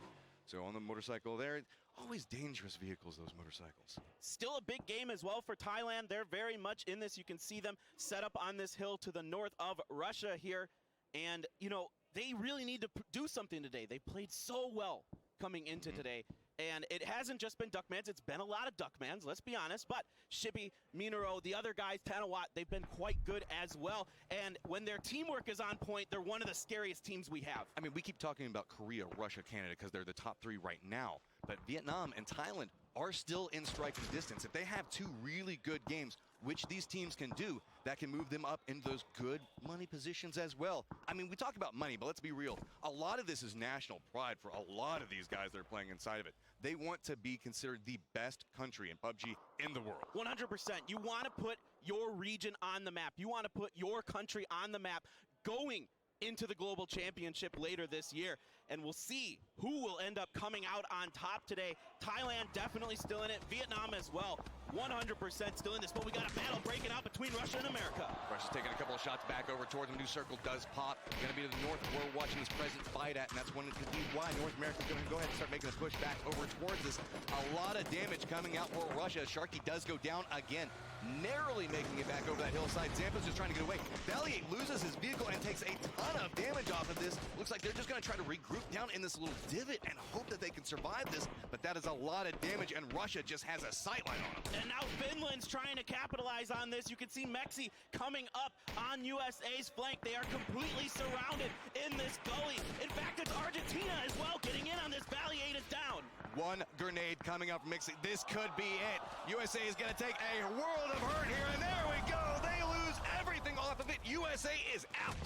So on the motorcycle there, always dangerous vehicles, those motorcycles. Still a big game as well for Thailand. They're very much in this. You can see them set up on this hill to the north of Russia here. And, you know, they really need to do something today. They played so well coming into today. And it hasn't just been Duckmans, it's been a lot of Duckmans, let's be honest. But Shibi, Minoro, the other guys, Tanawat, they've been quite good as well. And when their teamwork is on point, they're one of the scariest teams we have. I mean, we keep talking about Korea, Russia, Canada, because they're the top 3 right now. But Vietnam and Thailand are still in striking distance. If they have 2 really good games, which these teams can do, that can move them up into those good money positions as well. I mean, we talk about money, but let's be real. A lot of this is national pride for a lot of these guys that are playing inside of it. They want to be considered the best country in PUBG in the world. 100%. You want to put your region on the map. You want to put your country on the map going into the Global Championship later this year. And we'll see who will end up coming out on top today. Thailand definitely still in it. Vietnam as well. 100% still in this. But we got a battle breaking out between Russia and America. Russia's taking a couple of shots back over towards them. New circle does pop. Going to be to the north where we're watching this present fight at. And that's one of the reasons why North America's going to go ahead and start making a push back over towards this. A lot of damage coming out for Russia. Sharky does go down again, narrowly making it back over that hillside. Zampa's just trying to get away. Valiant loses his vehicle and takes a ton of damage off of this. Looks like they're just going to try to regroup down in this little divot and hope that they can survive this, but that is a lot of damage, and Russia just has a sightline on them. And now Finland's trying to capitalize on this. You can see Mexi coming up on USA's flank. They are completely surrounded in this gully. In fact, it's Argentina as well getting in on this. Valley 8 is down. One grenade coming up from Mixi. This could be it. USA is going to take a world of hurt here, and there we go. They lose everything off of it. USA is out.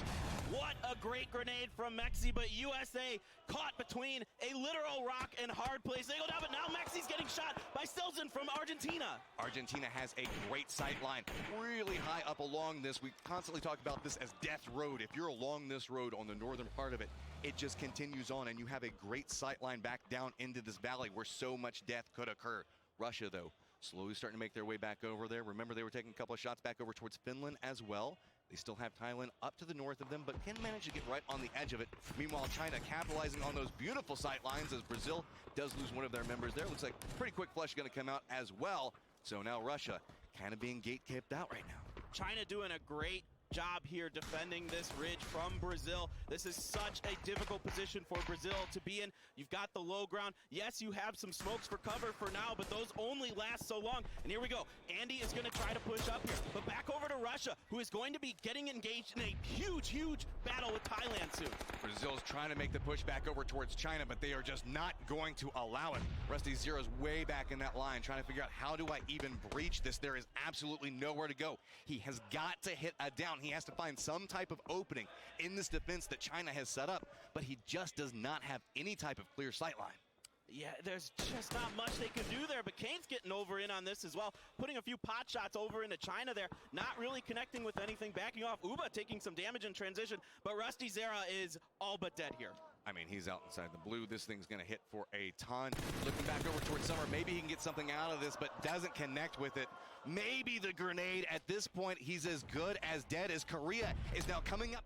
What a great grenade from Mexi, but USA caught between a literal rock and hard place. They go down, but now Mexi's getting shot by Stilson from Argentina. Argentina has a great sight line, really high up along this. We constantly talk about this as Death Road. If you're along this road on the northern part of it, it just continues on, and you have a great sight line back down into this valley where so much death could occur. Russia, though, slowly starting to make their way back over there. Remember, they were taking a couple of shots back over towards Finland as well. They still have Thailand up to the north of them, but can manage to get right on the edge of it. Meanwhile, China capitalizing on those beautiful sight lines as Brazil does lose one of their members there. Looks like pretty quick flush going to come out as well. So now Russia kind of being gate-kept out right now. China doing a great job here defending this ridge from Brazil. This is such a difficult position for Brazil to be in. You've got the low ground. Yes, you have some smokes for cover for now, but those only last so long. And here we go. Andy is going to try to push up here, but back over to Russia, who is going to be getting engaged in a huge, huge battle with Thailand soon. Brazil's trying to make the push back over towards China, but they are just not going to allow it. Rusty Zero's way back in that line, trying to figure out how do I even breach this. There is absolutely nowhere to go. He has got to hit a down. He has to find some type of opening in this defense that China has set up, but he just does not have any type of clear sight line. Yeah, there's just not much they can do there, but Kane's getting over in on this as well, putting a few pot shots over into China there, not really connecting with anything, backing off. Uba taking some damage in transition, but Rusty Zera is all but dead here. I mean, he's out inside the blue. This thing's going to hit for a ton. Looking back over towards Summer, maybe he can get something out of this, but doesn't connect with it. Maybe the grenade. At this point, he's as good as dead, as Korea is now coming up.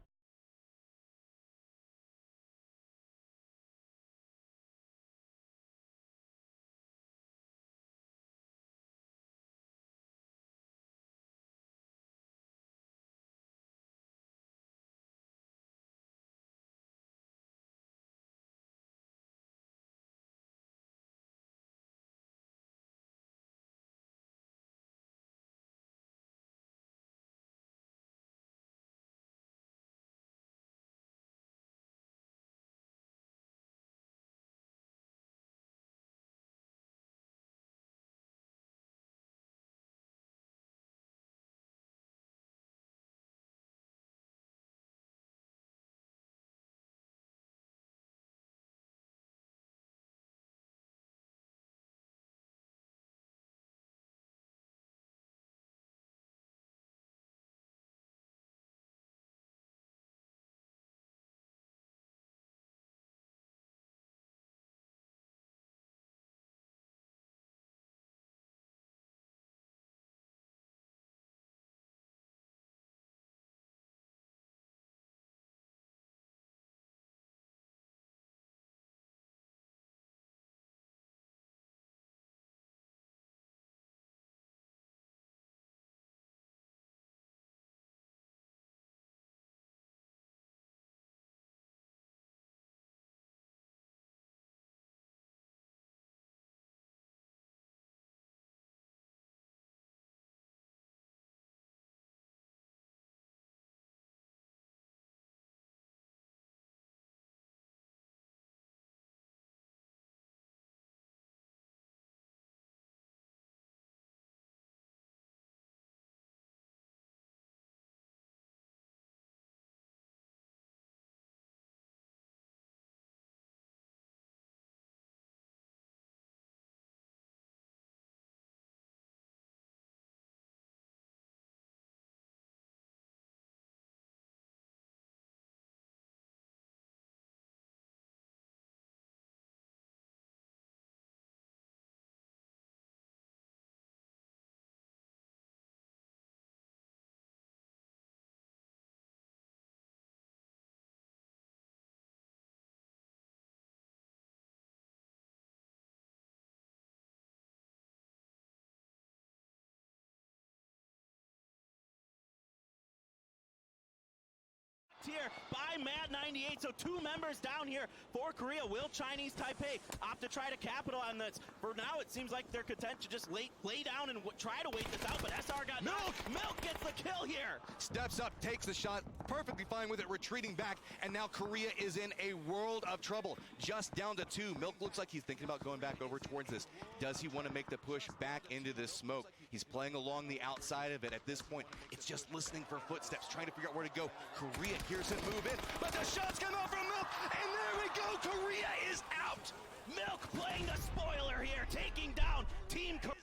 here by Mad98. So 2 members down here for Korea. Will Chinese Taipei opt to try to capitalize on this? For now, it seems like they're content to just lay down and try to wait this out, but SR got Milk! Milk gets the kill here! Steps up, takes the shot, perfectly fine with it, retreating back, and now Korea is in a world of trouble. Just down to 2. Milk looks like he's thinking about going back over towards this. Does he want to make the push back into this smoke? He's playing along the outside of it. At this point, it's just listening for footsteps, trying to figure out where to go. Korea hears him move in, but the shots come out from Milk, and there we go! Korea is out! Milk playing the spoiler here, taking down Team Korea.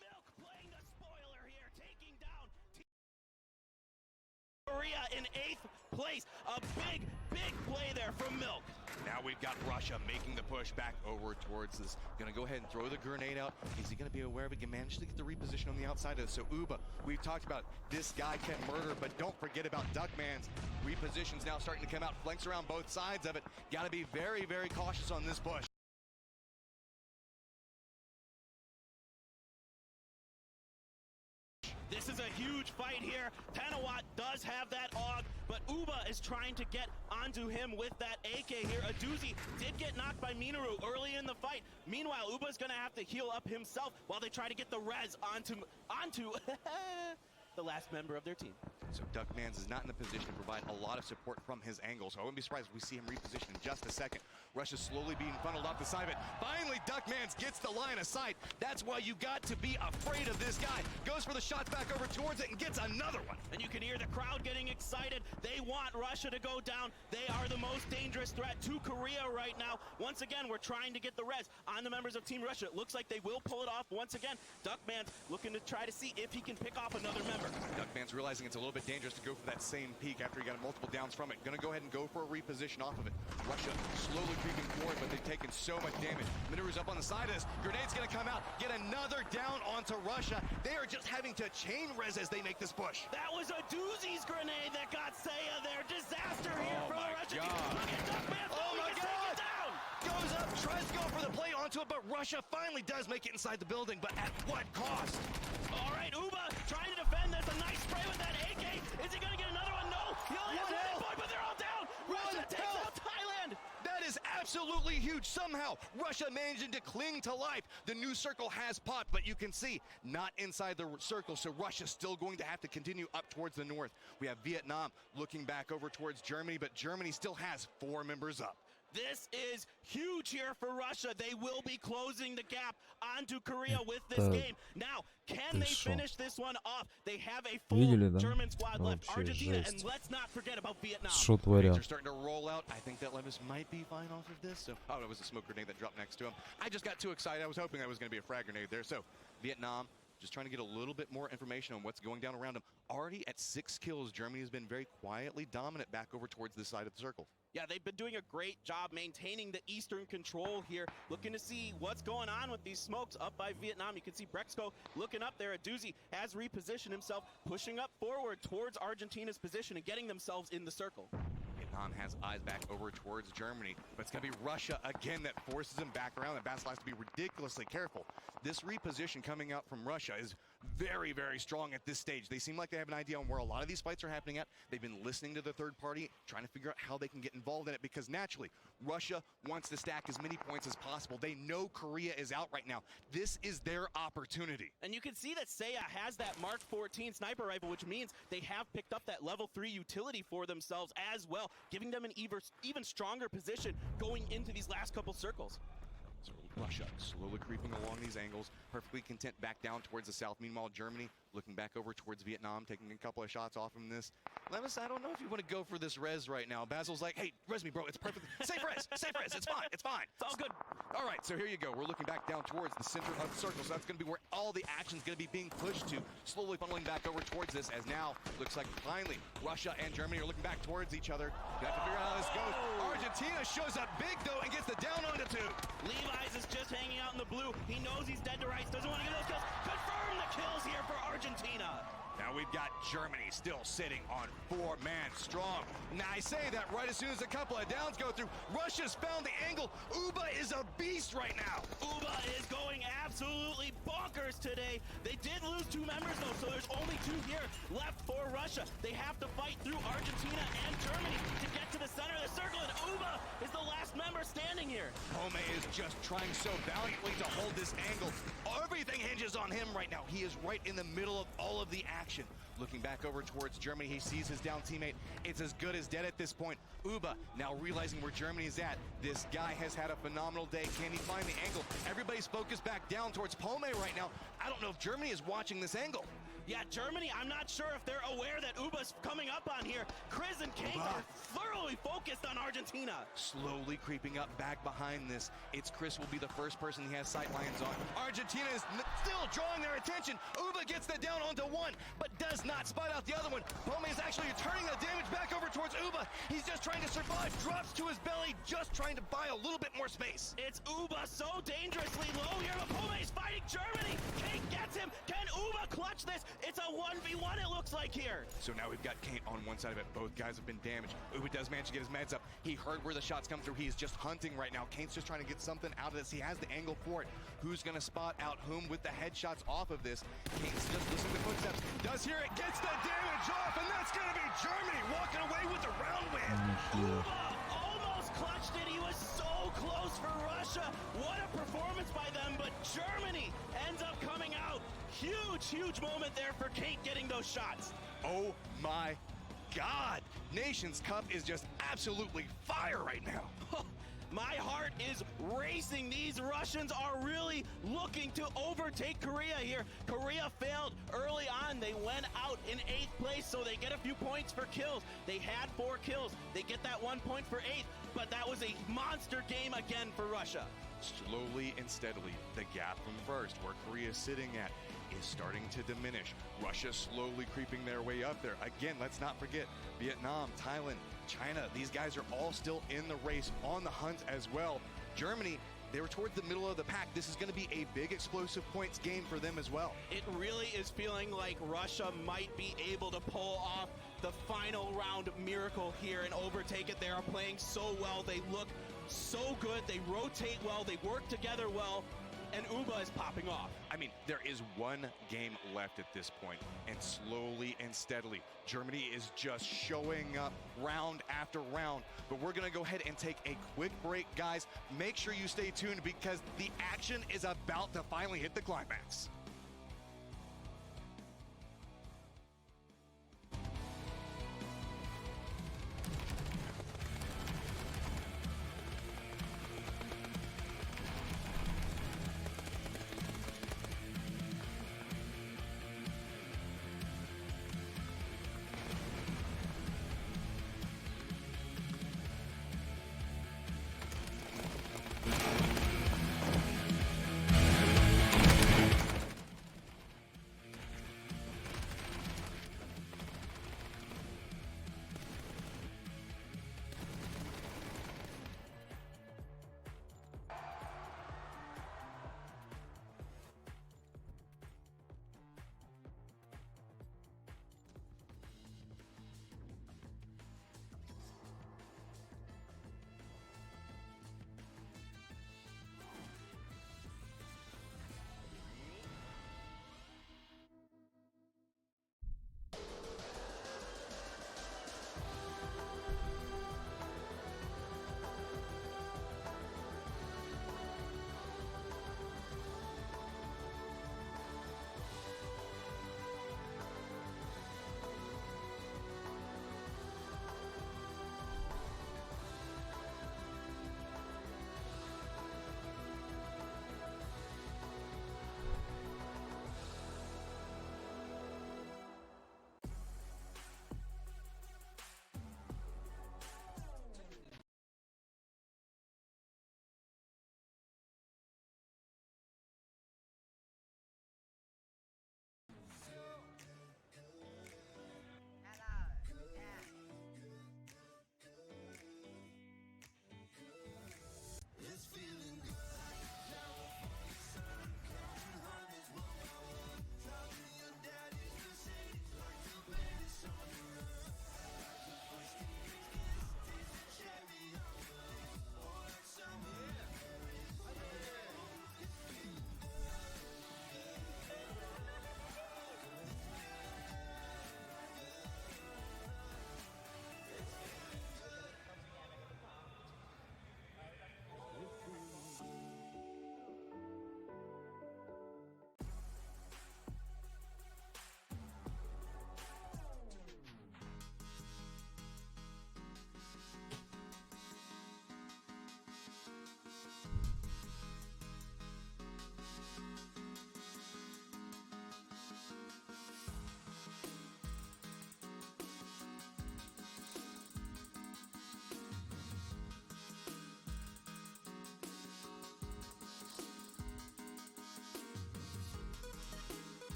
Milk playing the spoiler here, taking down Team Korea in 8th place. A big play there from Milk. Now we've got Russia making the push back over towards this. Gonna go ahead and throw the grenade out. Is he gonna be aware of it? He managed to get the reposition on the outside of this. So Uba, we've talked about this guy can murder, but don't forget about Duckman's repositions now starting to come out. Flanks around both sides of it. Gotta be very, very cautious on this push. This is a huge fight here. Tanawat does have that AUG, but Uba is trying to get onto him with that AK here. Aduzi did get knocked by Minoru early in the fight. Meanwhile, Uba's gonna have to heal up himself while they try to get the res onto the last member of their team. So Duckmans is not in the position to provide a lot of support from his angle, so I wouldn't be surprised if we see him reposition in just a second. Russia's slowly being funneled off the side of it. Finally, Duckmans gets the line of sight. That's why you got to be afraid of this guy. Goes for the shots back over towards it and gets another one. And you can hear the crowd getting excited. They want Russia to go down. They are the most dangerous threat to Korea right now. Once again, we're trying to get the res on the members of Team Russia. It looks like they will pull it off once again. Duckman's looking to try to see if he can pick off another member. Duckman's realizing it's a little bit dangerous to go for that same peak after he got multiple downs from it. Gonna go ahead and go for a reposition off of it. Russia slowly creeping forward, but they've taken so much damage. Minoru's up on the side of this. Grenade's gonna come out, get another down onto Russia. They are just having to chain res as they make this push. That was a Doozy's grenade that got Seiya there. Disaster here from the Russian team. Look at Duckman. Oh my God! Down. Goes up, tries to go for the play onto it, but Russia finally does make it inside the building, but at what cost? All right, Uba trying to defend this. A nice spray with that AK. Is he gonna get another one? No. He only has one point, but they're all down. Russia takes out Thailand. That is absolutely huge. Somehow, Russia managing to cling to life. The new circle has popped, but you can see, not inside the circle, so Russia's still going to have to continue up towards the north. We have Vietnam looking back over towards Germany, but Germany still has 4 members up. This is huge here for Russia. They will be closing the gap onto Korea with this game. Now, can they finish this one off? They have a full German squad left. Argentina, and let's not forget about Vietnam. They're starting to roll out. I think that Levis might be fine off of this. So, oh, it was a smoke grenade that dropped next to him. I just got too excited. I was hoping that was going to be a frag grenade there. So, Vietnam just trying to get a little bit more information on what's going down around them. Already at 6 kills, Germany has been very quietly dominant back over towards this side of the circle. Yeah, they've been doing a great job maintaining the eastern control here. Looking to see what's going on with these smokes up by Vietnam. You can see Brexco looking up there. Aduzi has repositioned himself, pushing up forward towards Argentina's position and getting themselves in the circle. Vietnam has eyes back over towards Germany, but it's going to be Russia again that forces him back around, and Basil has to be ridiculously careful. This reposition coming out from Russia is very, very strong at this stage. They seem like they have an idea on where a lot of these fights are happening at. They've been listening to the third party, trying to figure out how they can get involved in it, because naturally, Russia wants to stack as many points as possible. They know Korea is out right now. This is their opportunity. And you can see that Seiya has that Mark 14 sniper rifle, which means they have picked up that level 3 utility for themselves as well, giving them an even stronger position going into these last couple circles. So Russia slowly creeping along these angles, perfectly content back down towards the south. Meanwhile, Germany looking back over towards Vietnam, taking a couple of shots off from this. Levis, I don't know if you want to go for this res right now. Basil's like, hey, res me, bro. It's perfect. Safe res. Safe res. It's fine. It's fine. It's all good. All right, so here you go. We're looking back down towards the center of the circle. So that's going to be where all the action's going to be being pushed to, slowly funneling back over towards this, as now looks like finally Russia and Germany are looking back towards each other. You have to figure out how this goes. Argentina shows up big, though, and gets the down onto 2. Levi's is just hanging out in the blue. He knows he's dead to rights. Doesn't want to get those kills. Confirm the kills here for Argentina. Now we've got Germany still sitting on 4-man strong. Now I say that right as soon as a couple of downs go through. Russia's found the angle. Uba is a beast right now. Uba is going absolutely bonkers today. They did lose 2 members though, so there's only 2 here. left for Russia. They have to fight through Argentina and Germany to get to the center of the circle, and Uba is the last member standing here. Pome is just trying so valiantly to hold this angle. Everything hinges on him right now. He is right in the middle of all of the action. Looking back over towards Germany, he sees his down teammate. It's as good as dead at this point. Uba now realizing where Germany is at. This guy has had a phenomenal day. Can he find the angle? Everybody's focused back down towards Pome right now. I don't know if Germany is watching this angle. Yeah, Germany, I'm not sure if they're aware that Uba's coming up on here. Chris and Kane are thoroughly focused on Argentina. Slowly creeping up back behind this. It's Chris will be the first person he has sight lines on. Argentina is still drawing their attention. Uba gets the down onto one, but does not spot out the other one. Pome is actually turning the damage back over towards Uba. He's just trying to survive. Drops to his belly, just trying to buy a little bit more space. It's Uba so dangerously low here, but Pome is fighting Germany. Kane gets him. Can Uba clutch this? It's a 1v1, it looks like here. So now we've got Kane on one side of it. Both guys have been damaged. Uba does manage to get his meds up. He heard where the shots come through. He is just hunting right now. Kane's just trying to get something out of this. He has the angle for it. Who's going to spot out whom with the headshots off of this? Kane's just listening to footsteps. Does hear it. Gets the damage off, and that's going to be Germany walking away with the round win. Uba almost clutched it. He was so close for Russia. What a performance by them, but Germany ends up coming out. Huge moment there for Kate getting those shots. Oh my God. Nations Cup is just absolutely fire right now. My heart is racing. These Russians are really looking to overtake Korea here. Korea failed early on. They went out in 8th place, so they get a few points for kills. They had 4 kills. They get that 1 point for 8th, but that was a monster game again for Russia. Slowly and steadily, the gap from first, where Korea is sitting at, is starting to diminish. Russia slowly creeping their way up there. Again, let's not forget Vietnam, Thailand, China. These guys are all still in the race, on the hunt as well. Germany, they were towards the middle of the pack. This is going to be a big explosive points game for them as well. It really is feeling like Russia might be able to pull off the final round miracle here and overtake it. They are playing so well. They look so good. They rotate well. They work together well. And Uba is popping off. I mean, there is one game left at this point, and slowly and steadily, Germany is just showing up round after round. But we're gonna go ahead and take a quick break, guys. Make sure you stay tuned because the action is about to finally hit the climax.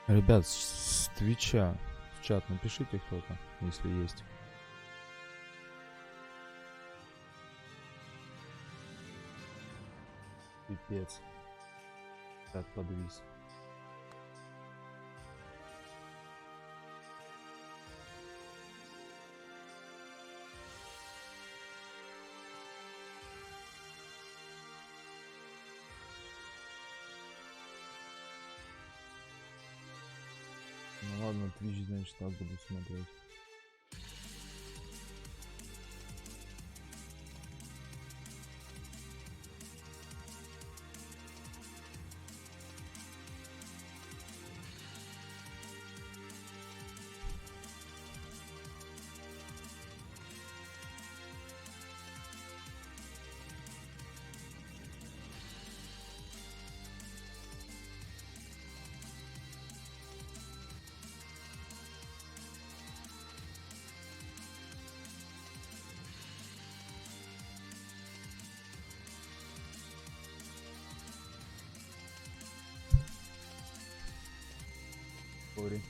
Ребят, с Твича в чат напишите кто-то, если есть. Пипец. Так подвис. Ну ладно, Twitch, значит, так буду смотреть. Sorry.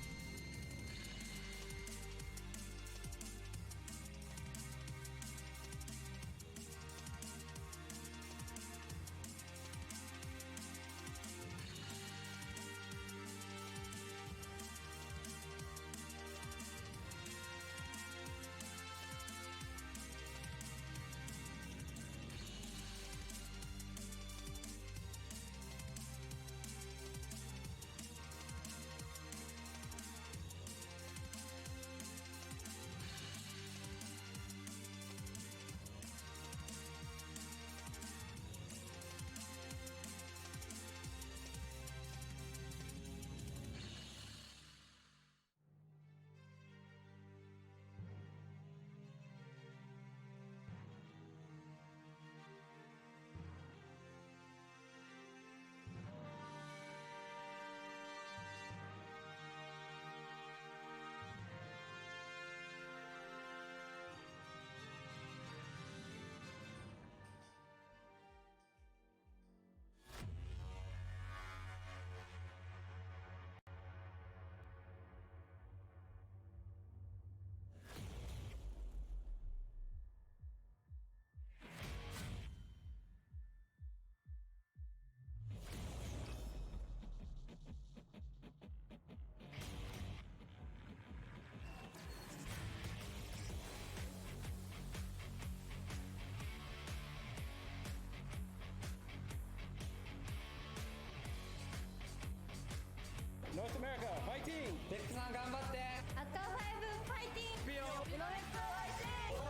North America, fighting! テックさん頑張って赤5ファイティング井上プロファイティング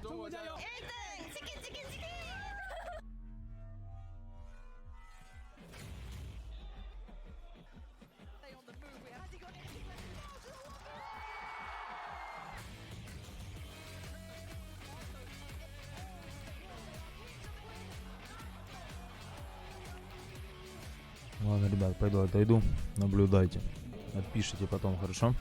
中国加油！エイトンチキンチキンチキン Ладно, ребят, пойду отойду. Наблюдайте. Отпишите потом, хорошо?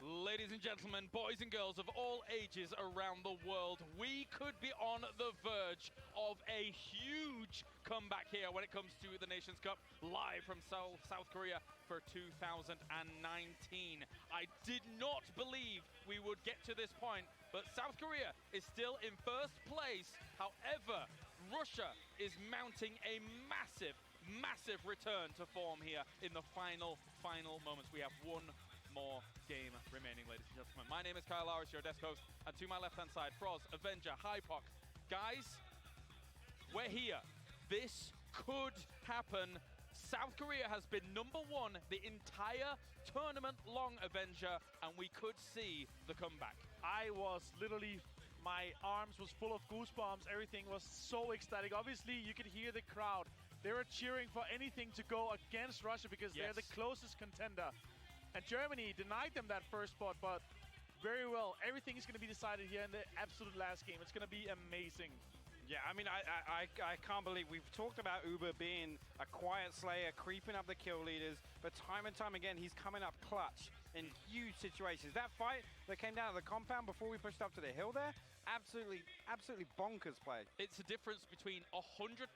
Ladies and gentlemen, boys and girls of all ages around the world, we could be on the verge of a huge comeback here when it comes to the Nations Cup, live from South Korea for 2019. I did not believe we would get to this point, but South Korea is still in first place. However, Russia is mounting a massive return to form here in the final moments. We have one more game remaining, ladies and gentlemen. My name is Kyle Lowers, your desk host, and to my left-hand side, Froz, Avenger, Hypox. Guys, we're here. This could happen. South Korea has been #1 the entire tournament-long Avenger, and we could see the comeback. I was literally, my arms was full of goosebumps. Everything was so ecstatic. Obviously, you could hear the crowd. They were cheering for anything to go against Russia because they're the closest contender. And Germany denied them that first spot, but very well. Everything is going to be decided here in the absolute last game. It's going to be amazing. Yeah, I mean, I can't believe we've talked about Uber being a quiet slayer, creeping up the kill leaders, but time and time again, he's coming up clutch in huge situations. That fight that came down at the compound before we pushed up to the hill there, absolutely bonkers play. It's a difference between $100,000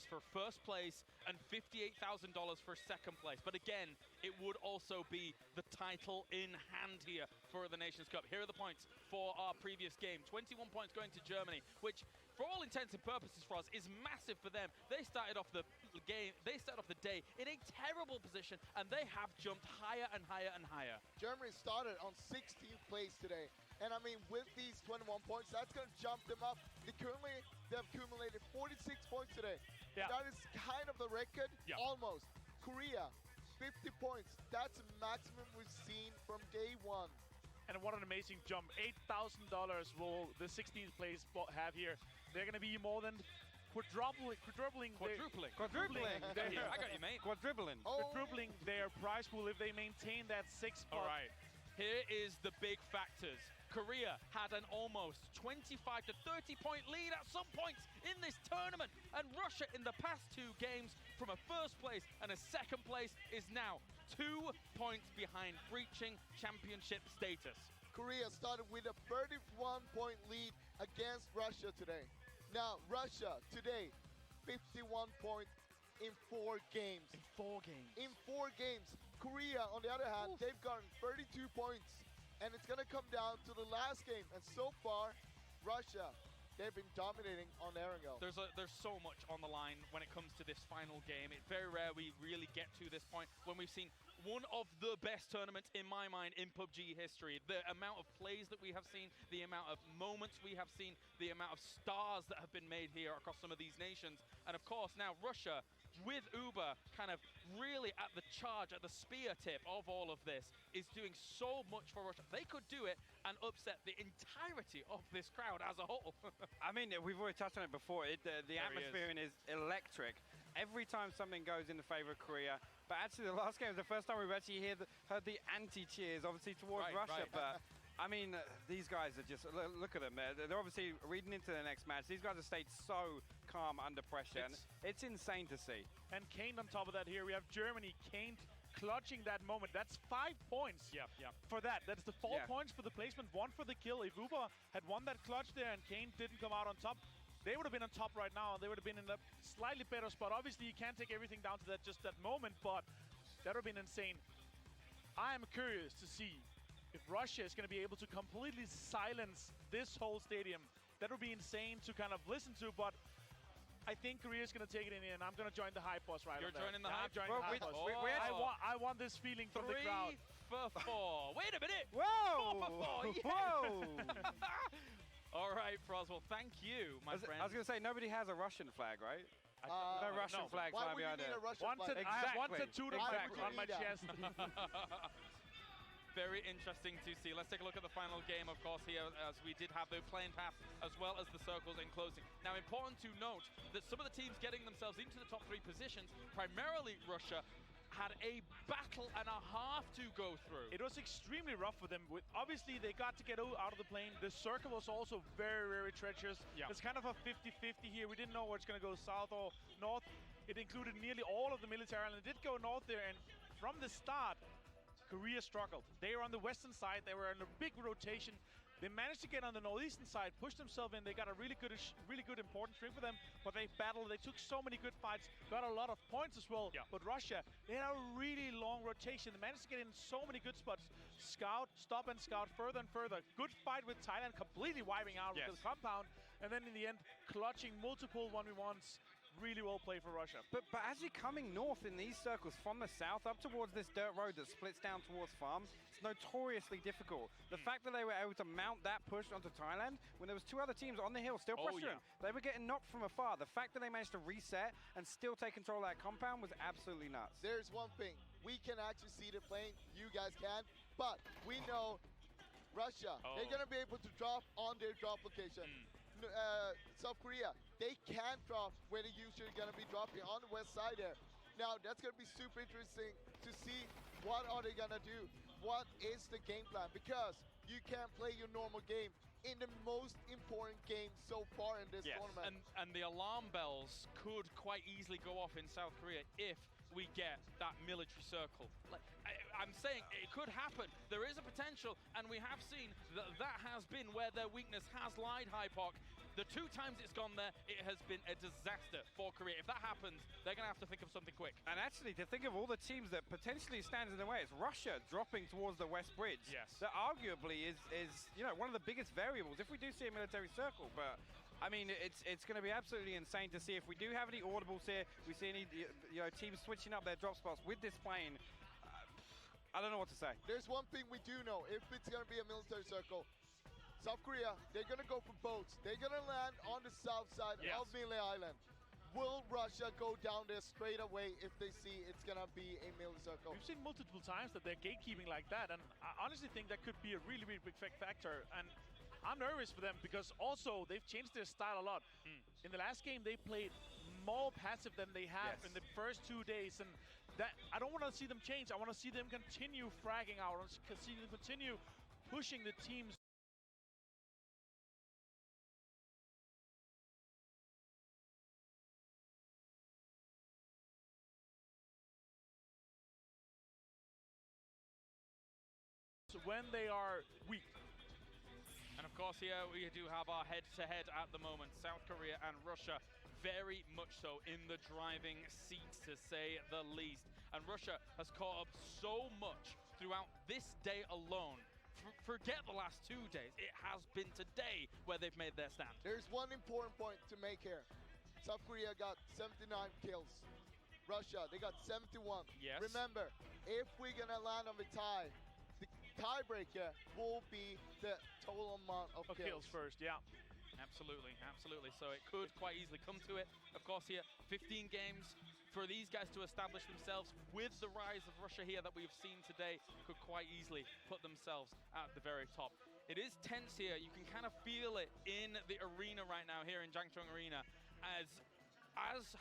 for first place and $58,000 for second place. But again, it would also be the title in hand here for the Nations Cup. Here are the points for our previous game. 21 points going to Germany, which for all intents and purposes for us is massive for them. They started off the game, they started off the day in a terrible position, and they have jumped higher and higher and higher. Germany started on 16th place today. And I mean, with these 21 points, that's going to jump them up. They've accumulated 46 points today. Yeah. That is kind of the record, almost. Korea, 50 points. That's the maximum we've seen from day one. And what an amazing jump. $8,000 will the 16th place have here. They're going to be more than quadrupling There you go. I got you, mate. Quadrupling their prize pool if they maintain that 6th spot. All right. Here is the big factors. Korea had an almost 25 to 30 point lead at some points in this tournament, and Russia in the past 2 games from a first place and a second place is now 2 points behind, breaching championship status. Korea started with a 31-point lead against Russia today. Now, Russia today, 51 points in 4 games. In 4 games. In 4 games. Korea, on the other hand, they've gotten 32 points. And it's going to come down to the last game. And so far, Russia, they've been dominating on Erangel. There's so much on the line when it comes to this final game. It's very rare we really get to this point when we've seen one of the best tournaments, in my mind, in PUBG history. The amount of plays that we have seen, the amount of moments we have seen, the amount of stars that have been made here across some of these nations. And of course, now Russia, with Uber kind of really at the charge, at the spear tip of all of this, is doing so much for Russia. They could do it and upset the entirety of this crowd as a whole. I mean, we've already touched on it before. The atmosphere is electric. Every time something goes in the favor of Korea. But actually, the last game was the first time we've actually heard the anti-cheers, obviously, towards Russia. But, I mean, these guys are just, look at them. They're obviously reading into the next match. These guys have stayed so calm under pressure. It's insane to see. And Kane on top of that here. We have Germany, Kane clutching that moment. That's 5 points for that. That's the 4 points for the placement, 1 for the kill. If Uber had won that clutch there and Kane didn't come out on top, they would have been on top right now. They would have been in a slightly better spot. Obviously, you can't take everything down to that just that moment, but that would have been insane. I am curious to see if Russia is going to be able to completely silence this whole stadium. That would be insane to kind of listen to, but I think Korea is going to take it in, and I'm going to join the hype bus right You're there. joining the hype? I'm joining the hype bus. I want this feeling from the crowd. 3 for 4. Wait a minute. Whoa! 4 for 4. Yeah. Whoa! All right, Froswell, thank you, my friend. I was going to say, nobody has a Russian flag, right? No Russian flag flying behind it. I have one tattooed on my chest. Very interesting to see. Let's take a look at the final game, of course, here, as we did have the playing path as well as the circles in closing. Now, important to note that some of the teams getting themselves into the top 3 positions, primarily Russia, had a battle and a half to go through. It was extremely rough for them. Obviously, they got to get out of the plane. The circle was also very, very treacherous. It's kind of a 50-50 here. We didn't know where it's going to go, south or north. It included nearly all of the military island. It did go north there, and from the start, Korea struggled. They were on the western side. They were in a big rotation. They managed to get on the northeastern side, pushed themselves in. They got a really good, important string for them, but they battled. They took so many good fights, got a lot of points as well. But Russia, they had a really long rotation. They managed to get in so many good spots. Scout, stop and scout further and further. Good fight with Thailand, completely wiping out with the compound. And then in the end, clutching multiple 1v1s. really well played for Russia. But as you're coming north in these circles from the south up towards this dirt road that splits down towards farm, it's notoriously difficult. The fact that they were able to mount that push onto Thailand when there was two other teams on the hill still pressuring, they were getting knocked from afar. The fact that they managed to reset and still take control of that compound was absolutely nuts. There's one thing. We can actually see the plane. You guys can. But we know Russia, they're going to be able to drop on their drop location. South Korea, they can't drop where they're usually going to be dropping on the west side there. Now, that's going to be super interesting to see what are they going to do. What is the game plan? Because you can't play your normal game in the most important game so far in this tournament. And the alarm bells could quite easily go off in South Korea if we get that military circle. Like, I'm saying it could happen. There is a potential, and we have seen that that has been where their weakness has lied, Hypoc. The two times it's gone there, it has been a disaster for Korea. If that happens, they're going to have to think of something quick. And actually, to think of all the teams that potentially stands in the way, it's Russia dropping towards the West Bridge. Yes. That arguably is you know, one of the biggest variables if we do see a military circle. But I mean, it's going to be absolutely insane to see if we do have any audibles here. We see any teams switching up their drop spots with this plane. I don't know what to say. There's one thing we do know. If it's going to be a military circle, South Korea, they're going to go for boats. They're going to land on the south side of Mille Island. Will Russia go down there straight away if they see it's going to be a military circle? We've seen multiple times that they're gatekeeping like that, and I honestly think that could be a really, really big factor. And I'm nervous for them because also they've changed their style a lot. In the last game, they played more passive than they have in the first 2 days, and that I don't want to see them change. I want to see them continue fragging out. I want to see them continue pushing the teams. When they are weak. And of course here we do have our head-to-head at the moment. South Korea and Russia very much so in the driving seat, to say the least. And Russia has caught up so much throughout this day alone. Forget the last 2 days. It has been today where they've made their stand. There's one important point to make here. South Korea got 79 kills. Russia, they got 71. Yes. Remember, if we're going to land on the tie, the tiebreaker will be the total amount of kills first, Absolutely, absolutely. So it could quite easily come to it. Of course here, 15 games for these guys to establish themselves with the rise of Russia here that we've seen today could quite easily put themselves at the very top. It is tense here. You can kind of feel it in the arena right now here in Jangchung Arena as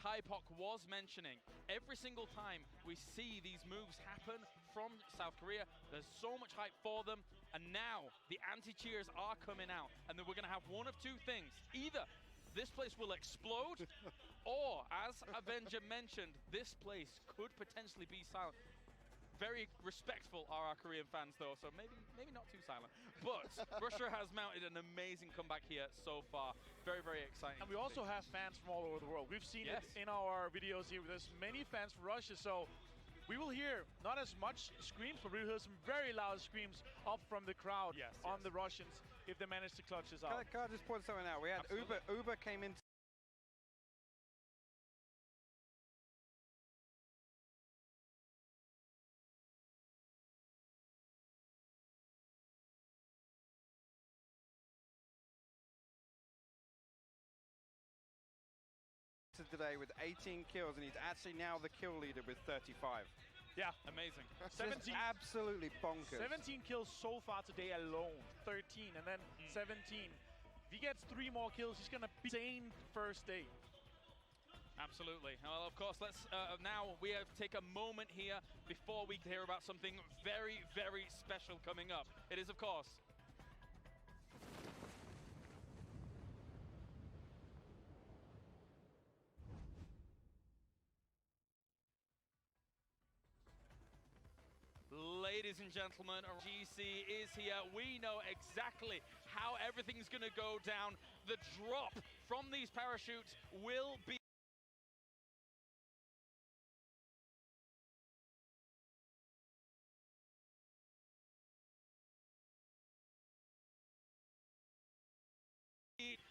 Hypoc was mentioning, every single time we see these moves happen from South Korea, there's so much hype for them, and now the anti-cheers are coming out, and then we're going to have one of two things. Either this place will explode, or, as Avenger mentioned, this place could potentially be silent. Very respectful are our Korean fans, though, so maybe not too silent. But Russia has mounted an amazing comeback here so far. Very, very exciting. And we also have fans from all over the world. We've seen it in our videos here. There's many fans from Russia, so we will hear not as much screams, but we'll hear some very loud screams up from the crowd on the Russians if they manage to clutch this out. Can I just point something out? We had Uber came in today with 18 kills, and he's actually now the kill leader with 35. Yeah, amazing. 17, absolutely bonkers. 17 kills so far today alone. 13 and then 17. If he gets 3 more kills, he's gonna be insane first day. Absolutely. Well, of course, let's now we have to take a moment here before we hear about something very, very special coming up. It is, of course, ladies and gentlemen, GC is here. We know exactly how everything's going to go down. The drop from these parachutes will be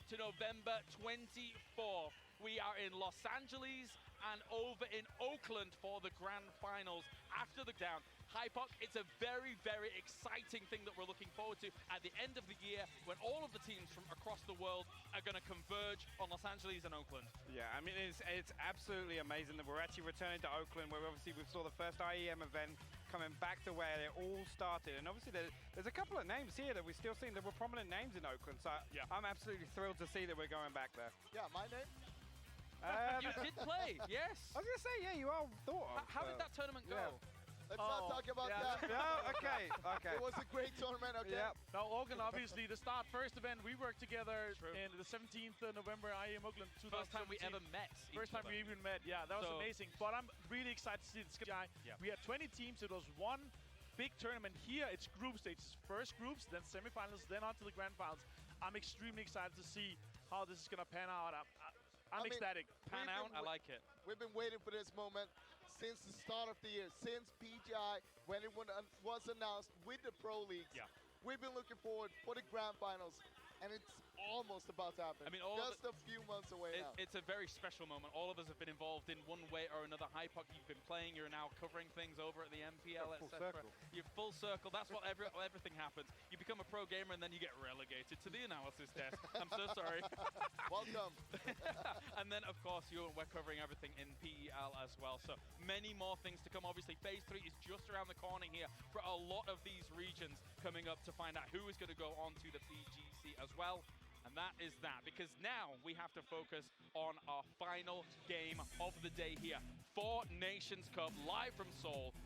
to November 24th. we are in Los Angeles and over in Oakland for the grand finals after the down. Hypoc, it's a very, very exciting thing that we're looking forward to at the end of the year when all of the teams from across the world are going to converge on Los Angeles and Oakland. Yeah, I mean, it's absolutely amazing that we're actually returning to Oakland, where obviously we saw the first IEM event coming back to where it all started. And obviously there's a couple of names here that we've still seen that were prominent names in Oakland. So yeah, I'm absolutely thrilled to see that we're going back there. Yeah, my name? You did play, yes. I was going to say, yeah, you all thought of. How did that tournament go? Yeah. Let's not talk about that. No, okay. It was a great tournament, okay? Yeah. Now, Oakland, obviously, the first event, we worked together in the 17th of November, IEM Oakland 2017. First time we ever met. First time we even met, yeah, that was amazing. But I'm really excited to see this guy. Yeah. We had 20 teams, it was one big tournament. Here, it's group stages. First groups, then semifinals, then on to the grand finals. I'm extremely excited to see how this is going to pan out. I'm ecstatic. Pan out, I like it. We've been waiting for this moment since the start of the year, since PGI, when it was announced with the Pro Leagues. Yeah. We've been looking forward for the grand finals, and it's almost about to happen. I mean, just a few months away now. It's a very special moment. All of us have been involved in one way or another. Hypoc, you've been playing. You're now covering things over at the MPL, etc. You're full circle. That's what everything happens. You become a pro gamer and then you get relegated to the analysis desk. I'm so sorry. Welcome. And then, of course, we're covering everything in PEL as well. So many more things to come. Obviously, Phase 3 is just around the corner here for a lot of these regions coming up to find out who is going to go on to the PGC as well. And that is that, because now we have to focus on our final game of the day here. 4 Nations Cup, live from Seoul.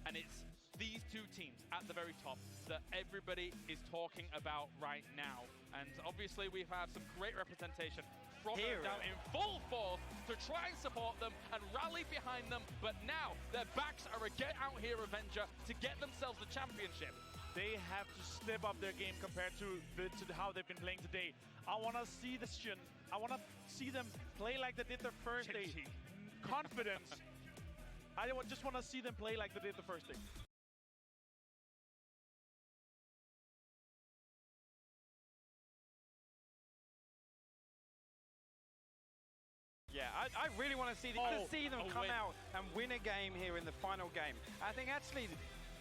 And it's these two teams at the very top that everybody is talking about right now. And obviously we've had some great representation from them down in full force to try and support them and rally behind them. But now their backs are a get out here Avenger to get themselves the championship. They have to step up their game compared to how they've been playing today. I want to see this. I want to see them play like they did the first day. Confidence. I just want to see them play like they did the first day. Yeah, I really want to see them come out and win a game here in the final game. I think actually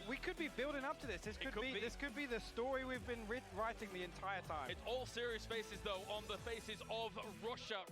we could be building up to this. This could be the story we've been writing the entire time. It's all serious faces though on the faces of Russia.